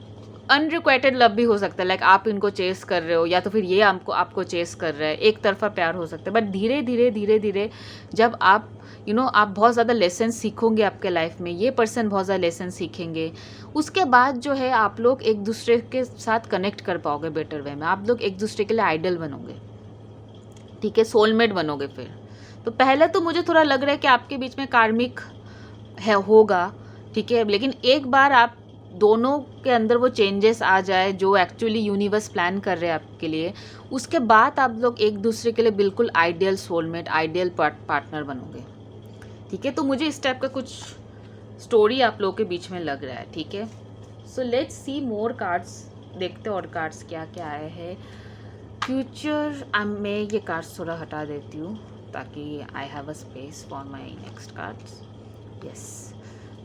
अनरिक्वाइटेड लव भी हो सकता है, लाइक आप इनको चेस कर रहे हो, या तो फिर ये आपको चेस कर रहा है, एक तरफा प्यार हो सकता है। बट धीरे धीरे जब आप आप बहुत ज़्यादा लेसन सीखोगे आपके लाइफ में, ये पर्सन बहुत ज़्यादा लेसन सीखेंगे, उसके बाद जो है आप लोग एक दूसरे के साथ कनेक्ट कर पाओगे बेटर वे में। आप लोग एक दूसरे के लिए आइडल बनोगे, ठीक है, सोलमेट बनोगे फिर। तो पहले तो मुझे थोड़ा लग रहा है कि आपके बीच में कार्मिक है होगा, ठीक है। लेकिन एक बार आप दोनों के अंदर वो चेंजेस आ जाए जो एक्चुअली यूनिवर्स प्लान कर रहे हैं आपके लिए, उसके बाद आप लोग एक दूसरे के लिए बिल्कुल आइडियल सोलमेट, आइडियल पार्टनर बनोगे, ठीक है। तो मुझे इस टाइप का कुछ स्टोरी आप लोगों के बीच में लग रहा है, ठीक है। सो लेट्स सी मोर कार्ड्स, देखते और कार्ड्स क्या क्या आए हैं फ्यूचर। मैं ये कार्ड्स थोड़ा हटा देती हूँ ताकि I have a space for my next cards. Yes,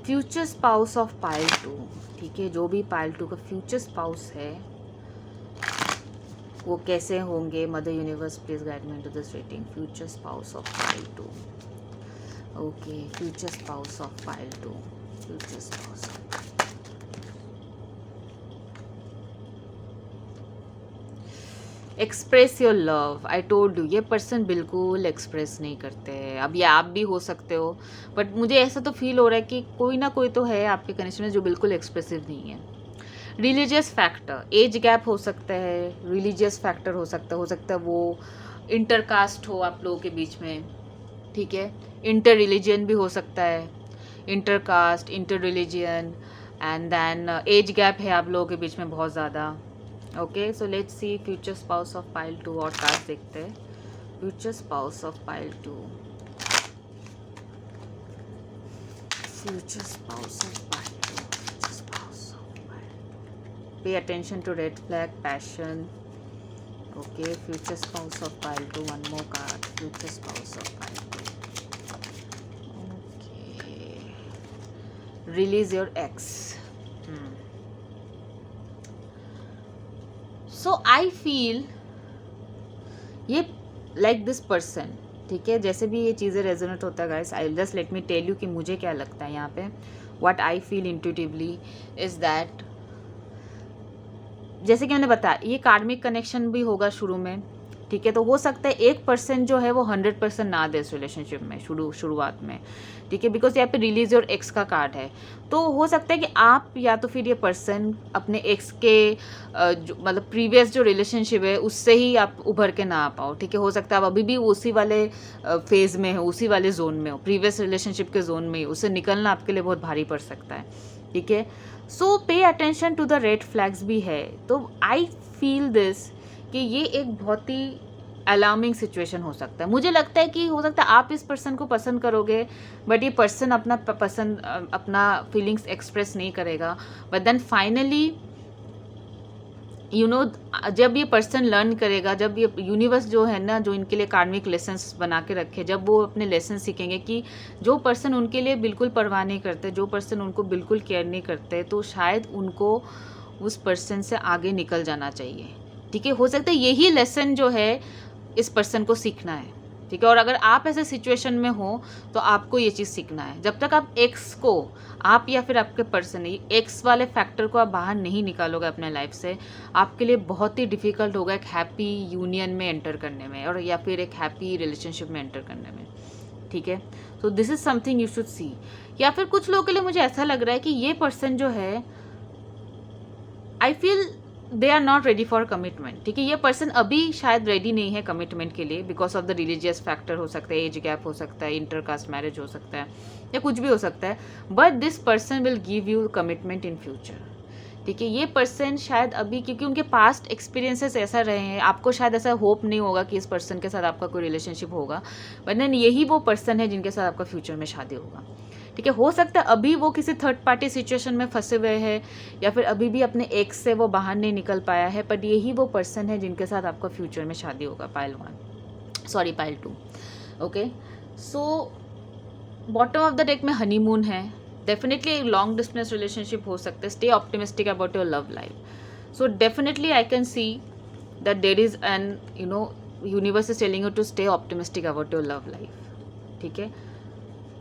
future spouse of pile 2, ठीक है। जो भी पाइल 2 का फ्यूचर स्पाउस है वो कैसे होंगे, mother universe please guide me into this reading. Future spouse of pile 2, okay. Future spouse of pile 2, future spouse. Express your love, I told you ये पर्सन बिल्कुल एक्सप्रेस नहीं करते हैं। अब ये आप भी हो सकते हो, बट मुझे ऐसा तो फील हो रहा है कि कोई ना कोई तो है आपके कनेक्शन में जो बिल्कुल एक्सप्रेसिव नहीं है। रिलीजियस फैक्टर, एज गैप हो सकता है, रिलीजियस फैक्टर हो सकता है वो इंटरकास्ट हो आप लोगों के बीच में, ठीक है। इंटर रिलीजियन भी हो सकता है, intercaste, inter religion, and then age gap है आप लोगों के बीच में बहुत ज़्यादा, okay. So let's see future spouse of pile 2 और कार्ड देखते हैं। Future spouse of pile 2, future spouse of pile 2, future spouse of pile 2. Pay attention to red flag, passion. Okay, future spouse of pile 2, one more card, future spouse of pile 2. Okay, release your ex. So I feel ये like this person, ठीक है, जैसे भी ये चीज़ें resonate होता है guys, I just let me tell you कि मुझे क्या लगता है यहाँ पे. What I feel intuitively is that, जैसे कि मैंने बताया, ये कार्मिक कनेक्शन भी होगा शुरू में, ठीक है. तो हो सकता है एक पर्सन जो है वो 100% ना दे इस रिलेशनशिप में शुरुआत में, ठीक है, बिकॉज यहाँ पे रिलीज योर एक्स का कार्ड है. तो हो सकता है कि आप या तो फिर ये पर्सन अपने एक्स के मतलब प्रीवियस जो रिलेशनशिप है उससे ही आप उभर के ना आ पाओ, ठीक है. हो सकता है आप अभी भी उसी वाले फेज में हो, उसी वाले जोन में हो, प्रीवियस रिलेशनशिप के जोन में ही, उससे निकलना आपके लिए बहुत भारी पड़ सकता है, ठीक है. So pay attention to the red flags भी है. तो आई फील दिस कि ये एक बहुत ही अलार्मिंग सिचुएशन हो सकता है. मुझे लगता है कि हो सकता है आप इस पर्सन को पसंद करोगे, बट ये पर्सन अपना पसंद अपना फीलिंग्स एक्सप्रेस नहीं करेगा. But then finally you know, जब ये पर्सन लर्न करेगा, जब ये यूनिवर्स जो है ना, जो इनके लिए कार्मिक लेसन्स बना के रखे, जब वो अपने लेसन सीखेंगे कि जो पर्सन उनके लिए बिल्कुल परवाह नहीं करते, जो पर्सन उनको बिल्कुल केयर नहीं करते, तो शायद उनको उस पर्सन से आगे निकल जाना चाहिए, ठीक है. हो सकता है यही लेसन जो है इस पर्सन को सीखना है, ठीक है. और अगर आप ऐसे सिचुएशन में हो तो आपको ये चीज़ सीखना है. जब तक आप एक्स को, आप या फिर आपके पर्सन, एक्स वाले फैक्टर को आप बाहर नहीं निकालोगे अपने लाइफ से, आपके लिए बहुत ही डिफ़िकल्ट होगा एक हैप्पी यूनियन में एंटर करने में, और या फिर एक हैप्पी रिलेशनशिप में एंटर करने में, ठीक है. So this is something you should see. या फिर कुछ लोगों के लिए मुझे ऐसा लग रहा है कि ये पर्सन जो है, I feel they are not ready for commitment, ठीक है. ये पर्सन अभी शायद रेडी नहीं है कमिटमेंट के लिए, because of the religious factor हो सकता है, एज गैप हो सकता है, इंटरकास्ट मैरिज हो सकता है, या कुछ भी हो सकता है. But this person will give you commitment in future, ठीक है. ये पर्सन शायद अभी, क्योंकि उनके पास्ट एक्सपीरियंसेस ऐसा रहे हैं, आपको शायद ऐसा होप नहीं होगा कि इस पर्सन के साथ आपका कोई रिलेशनशिप होगा, बट देन यही वो पर्सन है जिनके साथ आपका फ्यूचर में शादी होगा, ठीक है. हो सकता है अभी वो किसी थर्ड पार्टी सिचुएशन में फंसे हुए हैं, या फिर अभी भी अपने एक्स से वो बाहर नहीं निकल पाया है, बट यही वो पर्सन है जिनके साथ आपका फ्यूचर में शादी होगा. Pile 2. Okay, so bottom of the deck में हनीमून है. डेफिनेटली एक लॉन्ग डिस्टेंस रिलेशनशिप हो सकता है. Stay optimistic about your love life. So definitely I can see that there is an universe is telling you to stay optimistic about your love life, ठीक है.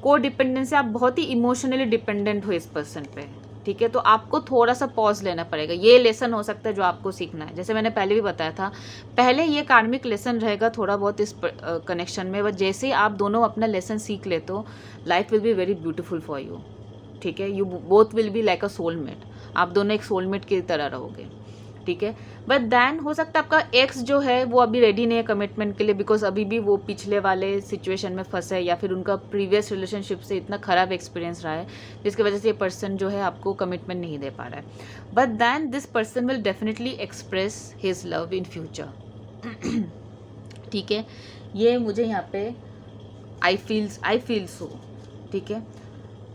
को dependency, आप बहुत ही emotionally dependent हो इस पर्सन पे, ठीक है. तो आपको थोड़ा सा पॉज लेना पड़ेगा. ये लेसन हो सकता है जो आपको सीखना है. जैसे मैंने पहले भी बताया था, पहले ये कार्मिक लेसन रहेगा थोड़ा बहुत इस कनेक्शन में, बट जैसे ही आप दोनों अपना लेसन सीख ले तो life will be very beautiful for you, ठीक है. You both will be like a soulmate. आप दोनों एक सोलमेट की तरह रहोगे, ठीक है. बट दैन हो सकता है आपका एक्स जो है वो अभी रेडी नहीं है कमिटमेंट के लिए, बिकॉज अभी भी वो पिछले वाले सिचुएशन में फंसे है, या फिर उनका प्रीवियस रिलेशनशिप से इतना ख़राब एक्सपीरियंस रहा है जिसकी वजह से ये पर्सन जो है आपको कमिटमेंट नहीं दे पा रहा है. But then this person will definitely express his love in future, ठीक है. ये मुझे यहाँ पे आई फील सो, ठीक है.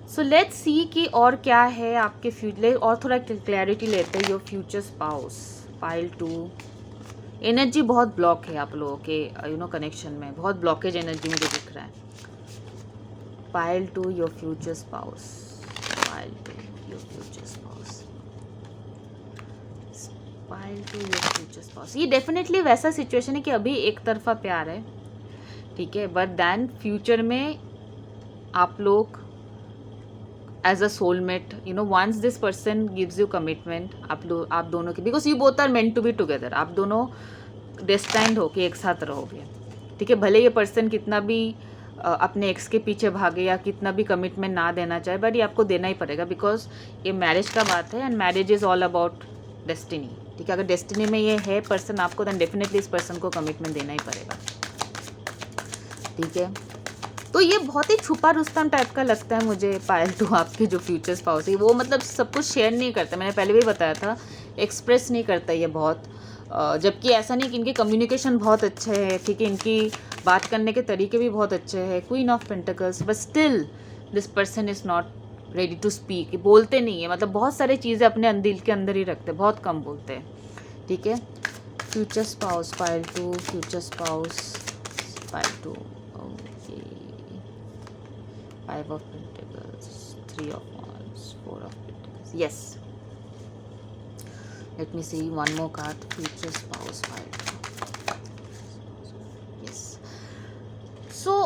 सो लेट्स सी कि और क्या है आपके फ्यूचर, और थोड़ा क्लैरिटी लेते हैं. Your future spouse, pile 2. Energy बहुत ब्लॉक है आप लोगों के कनेक्शन में, बहुत ब्लॉकेज एनर्जी मुझे दिख रहा है. Pile 2 your future spouse, pile 2 your future spouse, pile 2 your future spouse. ये डेफिनेटली वैसा सिचुएशन है कि अभी एक तरफा प्यार है, ठीक है. बट दैन फ्यूचर में आप लोग as a soulmate, once this person gives you commitment, आप दोनों की, because you both are meant to be together, आप दोनों डेस्टाइंड हो कि एक साथ रहोगे, ठीक है. भले ये पर्सन कितना भी अपने एक्स के पीछे भागे या कितना भी कमिटमेंट ना देना चाहे, बट ये आपको देना ही पड़ेगा, बिकॉज ये मैरिज का बात है, and marriage is all about destiny, ठीक है. अगर डेस्टिनी में ये है पर्सन आपको, दैन डेफिनेटली इस पर्सन को कमिटमेंट देना ही पड़ेगा, ठीक है. तो ये बहुत ही छुपा रुस्तम टाइप का लगता है मुझे. पायल 2 आपके जो फ्यूचर स्पाउस है, वो मतलब सब कुछ शेयर नहीं करता, मैंने पहले भी बताया था, एक्सप्रेस नहीं करता ये बहुत. जबकि ऐसा नहीं कि इनके कम्युनिकेशन बहुत अच्छे हैं, ठीक है, इनकी बात करने के तरीके भी बहुत अच्छे हैं. Queen of pentacles, but still this person is not ready to speak, बोलते नहीं है, मतलब बहुत सारी चीज़ें अपने दिल के अंदर ही रखते हैं, बहुत कम बोलते हैं, ठीक है। Future spouse pile 2, future spouse pile 2, okay, 5 of pentacles, 3 of wands, 4 of pentacles, yes. Let me see one more card, future spouse pile, yes. So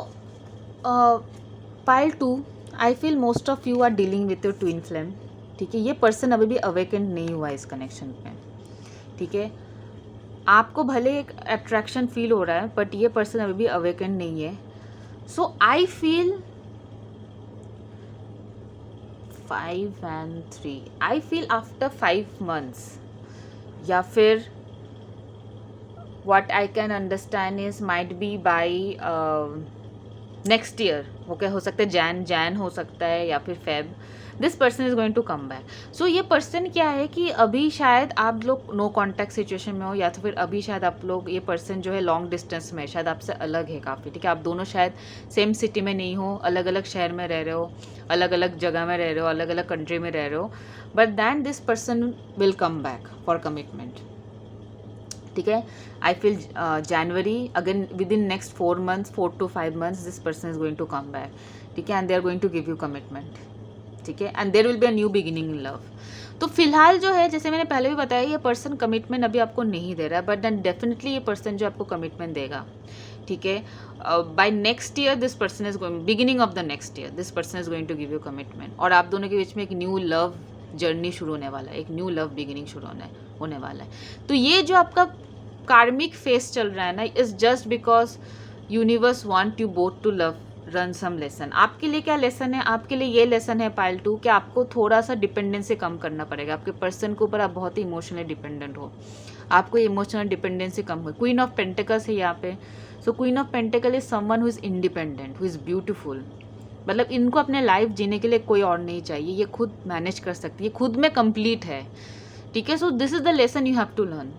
pile 2, I feel most of you are dealing with your twin flame, ठीक है। ये person अभी भी awakened नहीं हुआ है इस connection पे, ठीक है। आपको भले एक अट्रैक्शन फील हो रहा है, बट ये पर्सन अभी भी अवेकेंड नहीं है। So I feel 5 and 3, I feel after 5 months, या फिर what I can understand is might be by next year, okay, हो सकता है जैन हो सकता है या फिर Feb, this person is going to come back. So ये पर्सन क्या है कि अभी शायद आप लोग नो कॉन्टैक्ट सिचुएशन में हो, या तो फिर अभी शायद आप लोग, ये पर्सन जो है लॉन्ग डिस्टेंस में, शायद आपसे अलग है काफ़ी, ठीक है। आप दोनों शायद सेम सिटी में नहीं हो, अलग अलग शहर में रह रहे हो, अलग अलग जगह में रह रहे हो, अलग अलग कंट्री में रह रहे हो, but then this person will come back for commitment, ठीक है। I feel January, again within next 4 months, 4 to 5 months, this person is going to come back, ठीक है, and they are going to give you commitment, ठीक है, and there will be a new beginning in love. तो फिलहाल जो है, जैसे मैंने पहले भी बताया, ये पर्सन कमिटमेंट अभी आपको नहीं दे रहा है, बट देन डेफिनेटली ये पर्सन जो आपको कमिटमेंट देगा, ठीक है। By next year this person is going, beginning of the next year this person is going to give you commitment, और आप दोनों के बीच में एक न्यू लव जर्नी शुरू होने वाला है, एक न्यू लव बिगिनिंग शुरू होने वाला है। तो ये जो आपका कार्मिक फेस चल रहा है ना, is just because universe want you both to love run some lesson. आपके लिए क्या लेसन है? आपके लिए ये लेसन है पाइल 2 कि आपको थोड़ा सा डिपेंडेंसी कम करना पड़ेगा। आपके पर्सन के ऊपर आप बहुत ही इमोशनली डिपेंडेंट हो, आपको इमोशनल डिपेंडेंसी कम हो। क्वीन ऑफ पेंटिकल्स है यहाँ पे। सो queen of pentacle is someone who is independent, who is beautiful. मतलब इनको अपने लाइफ जीने के लिए कोई और नहीं चाहिए, ये खुद मैनेज कर सकती है, खुद में कंप्लीट है, ठीक है। So this is the lesson you have to learn.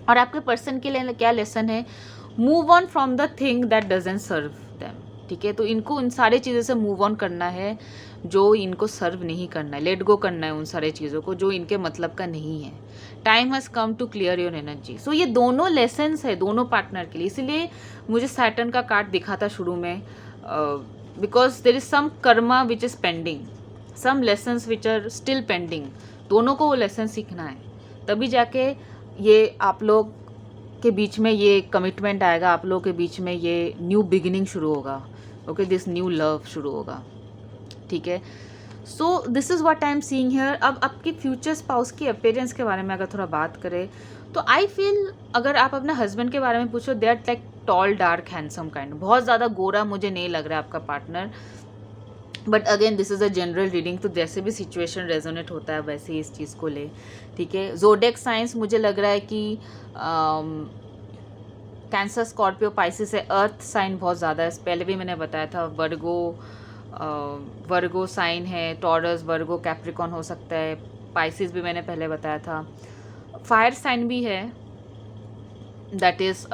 और आपके पर्सन के लिए क्या लेसन है? Move on from the thing that doesn't serve them, ठीक है। तो इनको उन सारी चीज़ों से मूव ऑन करना है जो इनको सर्व नहीं करना है, लेट गो करना है उन सारी चीज़ों को जो इनके मतलब का नहीं है। Time has come to clear your energy. So ये दोनों लेसन्स है दोनों पार्टनर के लिए, इसीलिए मुझे सैटर्न का कार्ड दिखा था शुरू में, because there is some karma which is pending, some lessons which are still pending. दोनों को वो लेसन सीखना है, तभी जाके ये आप लोग के बीच में ये कमिटमेंट आएगा, आप लोगों के बीच में ये न्यू बिगिनिंग शुरू होगा, ओके, दिस न्यू लव शुरू होगा, ठीक है। So this is what I am seeing here. अब आपकी फ्यूचर स्पाउस की अपीयरेंस के बारे में अगर थोड़ा बात करें तो आई फील, अगर आप अपने हस्बैंड के बारे में पूछो, they are like tall dark handsome kind. बहुत ज़्यादा गोरा मुझे नहीं लग रहा है आपका partner, but again this is a general reading, तो जैसे भी सिचुएशन रेजोनेट होता है वैसे ही इस चीज़ को ले, ठीक है। ज़ोडिएक साइंस मुझे लग रहा है कि कैंसर, स्कॉर्पियो, पाइसिस है। अर्थ साइन बहुत ज़्यादा है, पहले भी मैंने बताया था। वर्गो साइन है, टॉरस, वर्गो, कैप्रिकॉन हो सकता है, पाइसिस भी मैंने पहले बताया था। फायर साइन भी है, that is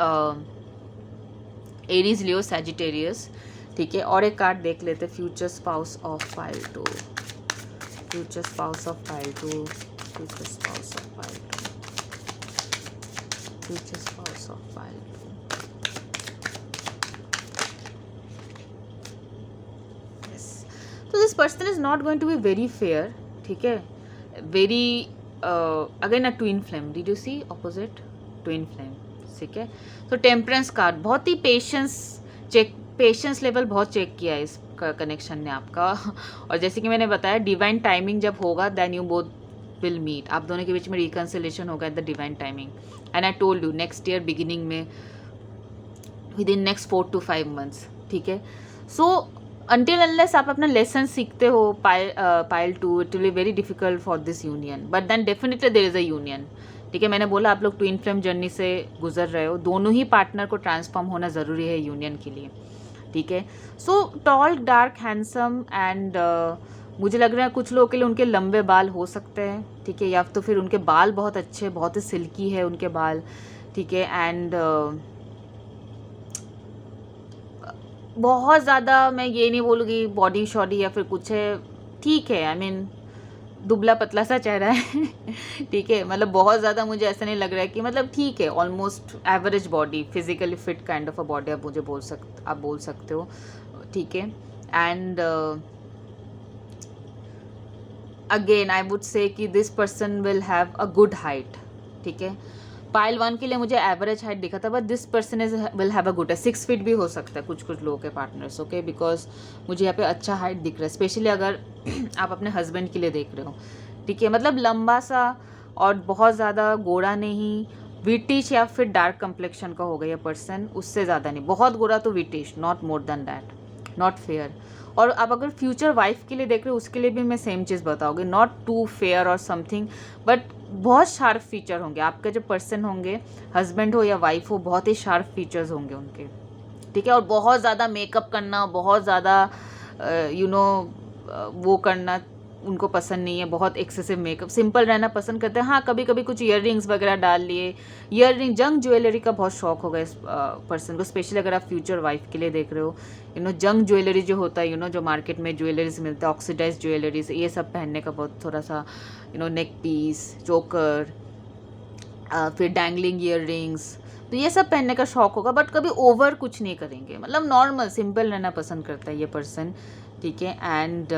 Aries, Leo, Sagittarius, ठीक है। और एक कार्ड देख लेते, future spouse of pile 2, future spouse of pile 2, future spouse of pile 2, future spouse of pile 2। Yes, तो this person is not going to be very fair, ठीक है, very again a twin flame, did you see opposite twin flame, ठीक है। तो temperance card, बहुत ही patience level बहुत check किया है इस कनेक्शन ने आपका। और जैसे कि मैंने बताया, डिवाइन टाइमिंग जब होगा then you both will meet, आप दोनों के बीच में रिकन्सिलेशन होगा at the divine timing. And I told you next year beginning में, within next 4 to 5 months, ठीक है। सो until unless आप अपना लेसन सीखते हो pile 2, it will be very difficult for this union, but then definitely there is a union, ठीक है। मैंने बोला आप लोग ट्विन फ्लेम जर्नी से गुजर रहे हो, दोनों ही पार्टनर को ट्रांसफॉर्म होना ज़रूरी है यूनियन के लिए, ठीक है। So tall, dark, handsome and मुझे लग रहा है कुछ लोगों के लिए उनके लंबे बाल हो सकते हैं, ठीक है, या तो फिर उनके बाल बहुत अच्छे, बहुत ही सिल्की है उनके बाल, ठीक है। एंड बहुत ज़्यादा मैं ये नहीं बोलूँगी बॉडी शॉडी या फिर कुछ है, ठीक है, आई मीन दुबला पतला सा चेहरा है ठीक है, मतलब बहुत ज़्यादा मुझे ऐसा नहीं लग रहा है कि, मतलब ठीक है, almost average body, physically fit kind of a body आप मुझे आप बोल सकते हो, ठीक है। And again I would say कि this person will have a good height, ठीक है। पाइल 1 के लिए मुझे एवरेज हाइट दिखा था, but this person is will have a good, 6 feet भी हो सकता है कुछ कुछ लोगों के पार्टनर्स, ओके, बिकॉज मुझे यहाँ पे अच्छा हाइट दिख रहा है, स्पेशली अगर आप अपने हस्बैंड के लिए देख रहे हो, ठीक है। मतलब लंबा सा और बहुत ज़्यादा गोरा नहीं, विटिश या फिर डार्क कम्प्लेक्शन का होगा ये पर्सन, उससे ज़्यादा नहीं, बहुत गोरा तो whitish, not more than that, not fair. और आप अगर फ्यूचर वाइफ के लिए देख रहे हो उसके लिए भी मैं सेम चीज़ बताऊंगी, नॉट टू फेयर और समथिंग, बट बहुत शार्प फीचर होंगे आपके जो पर्सन होंगे, हस्बैंड हो या वाइफ हो, बहुत ही शार्प फीचर्स होंगे उनके, ठीक है। और बहुत ज़्यादा मेकअप करना, बहुत ज़्यादा वो करना उनको पसंद नहीं है, बहुत एक्सेसिव मेकअप, सिंपल रहना पसंद करते हैं। हाँ, कभी कभी कुछ ईयर रिंग्स वगैरह डाल लिए, ईयर रिंग, जंग ज्वेलरी का बहुत शौक होगा इस पर्सन को, स्पेशली अगर आप फ्यूचर वाइफ के लिए देख रहे हो। जंग ज्वेलरी जो होता है, जो मार्केट में ज्वेलरीज मिलता है, ऑक्सीडाइज ज्वेलरीज, ये सब पहनने का बहुत थोड़ा सा नेक पीस, चोकर, फिर डैंगलिंग ईयर रिंग्स, तो ये सब पहनने का शौक होगा, बट कभी ओवर कुछ नहीं करेंगे, मतलब नॉर्मल सिंपल रहना पसंद करता है ये पर्सन, ठीक है। एंड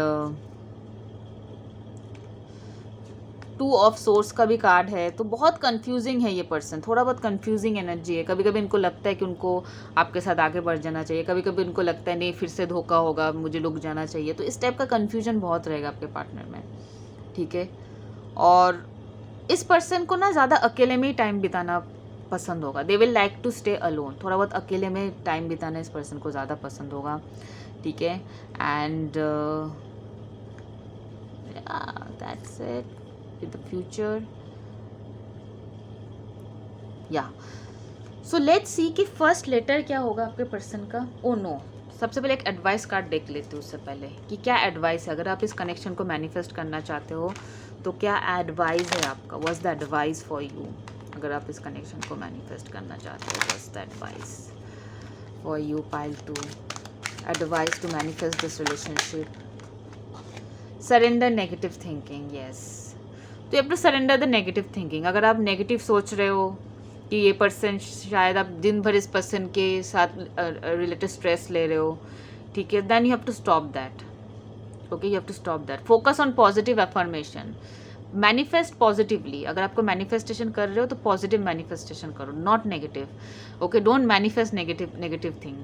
2 ऑफ सोर्स का भी कार्ड है, तो बहुत कंफ्यूजिंग है ये पर्सन, थोड़ा बहुत कंफ्यूजिंग एनर्जी है। कभी कभी इनको लगता है कि उनको आपके साथ आगे बढ़ जाना चाहिए, कभी कभी इनको लगता है नहीं फिर से धोखा होगा, मुझे रुक जाना चाहिए, तो इस टाइप का कंफ्यूजन बहुत रहेगा आपके पार्टनर में, ठीक है। और इस पर्सन को ना ज़्यादा अकेले में ही टाइम बिताना पसंद होगा, they will like to stay alone, थोड़ा बहुत अकेले में टाइम बिताना इस पर्सन को ज़्यादा पसंद होगा, ठीक है। And that's it with the future, yeah, so let's see कि फर्स्ट लेटर क्या होगा आपके पर्सन का। ओ नो, सबसे पहले एक एडवाइस कार्ड देख लेते हैं उससे पहले कि क्या एडवाइस है, अगर आप इस कनेक्शन को मैनिफेस्ट करना चाहते हो तो क्या एडवाइस है आपका, what's the advice for you, अगर आप इस कनेक्शन को मैनिफेस्ट करना चाहते हो, what's the advice for you pile 2, advice to manifest this relationship. Surrender negative thinking, yes, तो you have to surrender the negative thinking. अगर आप नेगेटिव सोच रहे हो कि ये पर्सन, शायद आप दिन भर इस पर्सन के साथ रिलेटेड स्ट्रेस ले रहे हो, ठीक है, then you have to stop that, okay, you have to stop that, focus on positive affirmation, manifest positively. अगर आपको मैनिफेस्टेशन कर रहे हो तो पॉजिटिव मैनिफेस्टेशन करो, not negative, okay, don't manifest negative thing,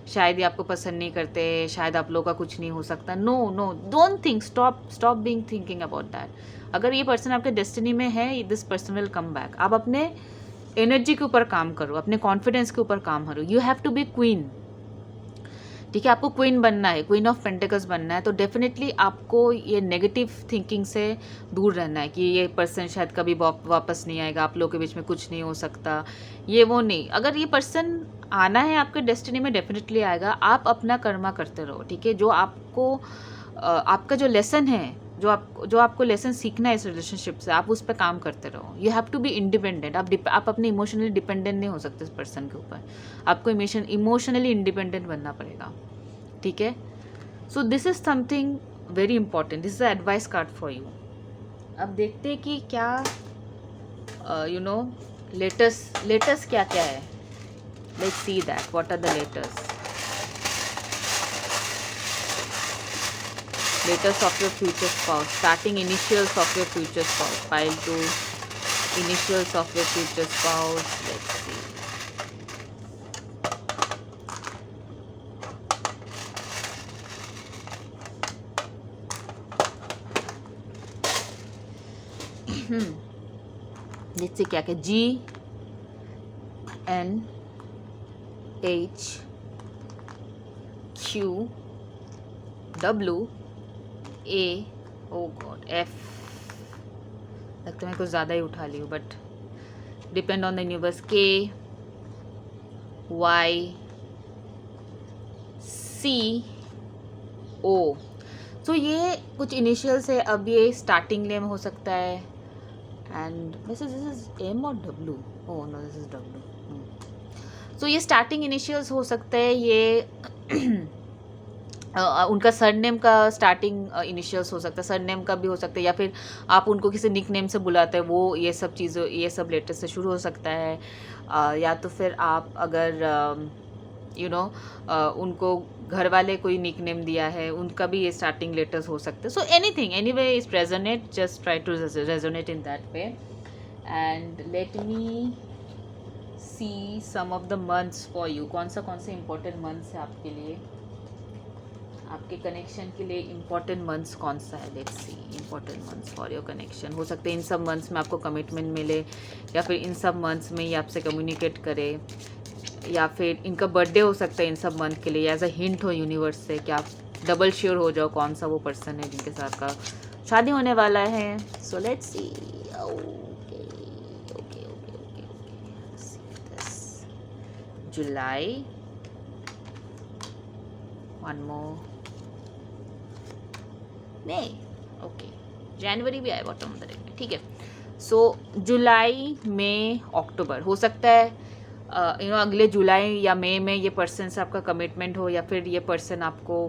शायद ये आपको पसंद नहीं करते, शायद आप लोगों का कुछ नहीं हो सकता, no no, don't think, stop being thinking about that. अगर ये पर्सन आपके डेस्टिनी में है, this person will come back. आप अपने एनर्जी के ऊपर काम करो, अपने कॉन्फिडेंस के ऊपर काम करो, you have to be queen, ठीक है, आपको क्वीन बनना है, क्वीन ऑफ पेंटिकल्स बनना है, तो डेफिनेटली आपको ये नेगेटिव थिंकिंग से दूर रहना है कि ये पर्सन शायद कभी वापस नहीं आएगा, आप लोगों के बीच में कुछ नहीं हो सकता, ये वो नहीं। अगर ये पर्सन आना है आपके डेस्टिनी में, डेफिनेटली आएगा, आप अपना कर्मा करते रहो, ठीक है। जो आपको आपका जो लेसन है, जो आपको लेसन सीखना है इस रिलेशनशिप से, आप उस पर काम करते रहो। You have to be independent, आप अपने इमोशनली डिपेंडेंट नहीं हो सकते इस पर्सन के ऊपर, आपको इमोशनली इंडिपेंडेंट बनना पड़ेगा, ठीक है। So this is something very important, this is a advice card for you. अब देखते हैं कि क्या लेटेस्ट क्या क्या है, let's see that what are the latest of your future spouse, starting initials of your future spouse, pile 2, initials of your future spouse, let's see. let's see क्या क्या, G N H Q W A, oh God, F, लगता है मैं कुछ ज़्यादा ही उठा ली हूँ, but depend on the universe, K Y C O, सो ये कुछ इनिशियल्स है। अब ये स्टार्टिंग नेम हो सकता है, एंड वैसे दिस इज M और W, oh no this is W, सो ये स्टार्टिंग इनिशियल्स हो सकता है, ये उनका सरनेम का स्टार्टिंग इनिशियल्स हो सकता है, सरनेम का भी हो सकता है, या फिर आप उनको किसी निक नेम से बुलाते हैं, वो ये सब चीज़ों ये सब लेटर से शुरू हो सकता है। या तो फिर आप अगर उनको घर वाले कोई निक नेम दिया है, उनका भी ये स्टार्टिंग लेटर्स हो सकते हैं। So anything anyway is resonate, just try to resonate in that way. And let me see some of the months for you. कौन से इंपॉर्टेंट मंथ्स है आपके लिए, आपके कनेक्शन के लिए इम्पॉर्टेंट मंथ्स कौन सा है। Let's C important months for your connection. हो सकते हैं इन सब मंथ्स में आपको कमिटमेंट मिले, या फिर इन सब मंथ्स में ये आपसे कम्युनिकेट करे, या फिर इनका बर्थडे हो सकता है इन सब मंथ के लिए, एज अ हिंट हो यूनिवर्स से कि आप डबल श्योर हो जाओ कौन सा वो पर्सन है जिनके साथ का शादी होने वाला है। सो let's C. July, one more, नहीं, ओके, जनवरी भी आया बॉटम ऑफ द डेक में, ठीक है। सो जुलाई में अक्टूबर हो सकता है, अगले जुलाई या मई में ये पर्सन से आपका कमिटमेंट हो, या फिर ये पर्सन आपको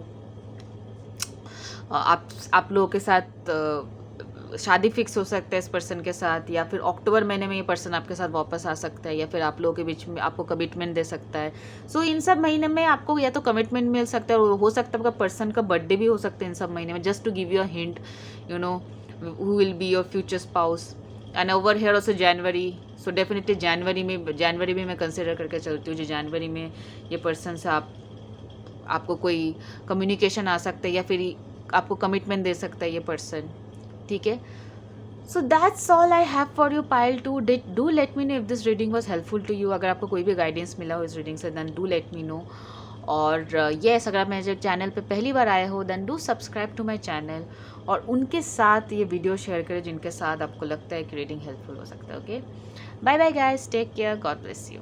आप लोगों के साथ शादी फिक्स हो सकता है इस पर्सन के साथ, या फिर अक्टूबर महीने में ये पर्सन आपके साथ वापस आ सकता है, या फिर आप लोगों के बीच में आपको कमिटमेंट दे सकता है। सो इन सब महीने में आपको या तो कमिटमेंट मिल सकता है, और हो सकता है आपका पर्सन का बर्थडे भी हो सकता है इन सब महीने में। Just to give you a hint, who will be your future spouse. And over here also January, so definitely जनवरी में मैं कंसिडर करके चलती हूँ, जो जनवरी में ये पर्सन से आपको कोई कम्युनिकेशन आ सकता है, या फिर आपको कमिटमेंट दे सकता है ये पर्सन, ठीक है। So that's all I have for you pile 2। Do let me know if this reading was helpful to you. अगर आपको कोई भी गाइडेंस मिला हो इस रीडिंग से, then do let me know. और येस, अगर आप मेरे चैनल पे पहली बार आए हो, then do subscribe to my channel, और उनके साथ ये वीडियो शेयर करें जिनके साथ आपको लगता है कि रीडिंग हेल्पफुल हो सकता है। Okay, bye bye guys, take care, God bless you.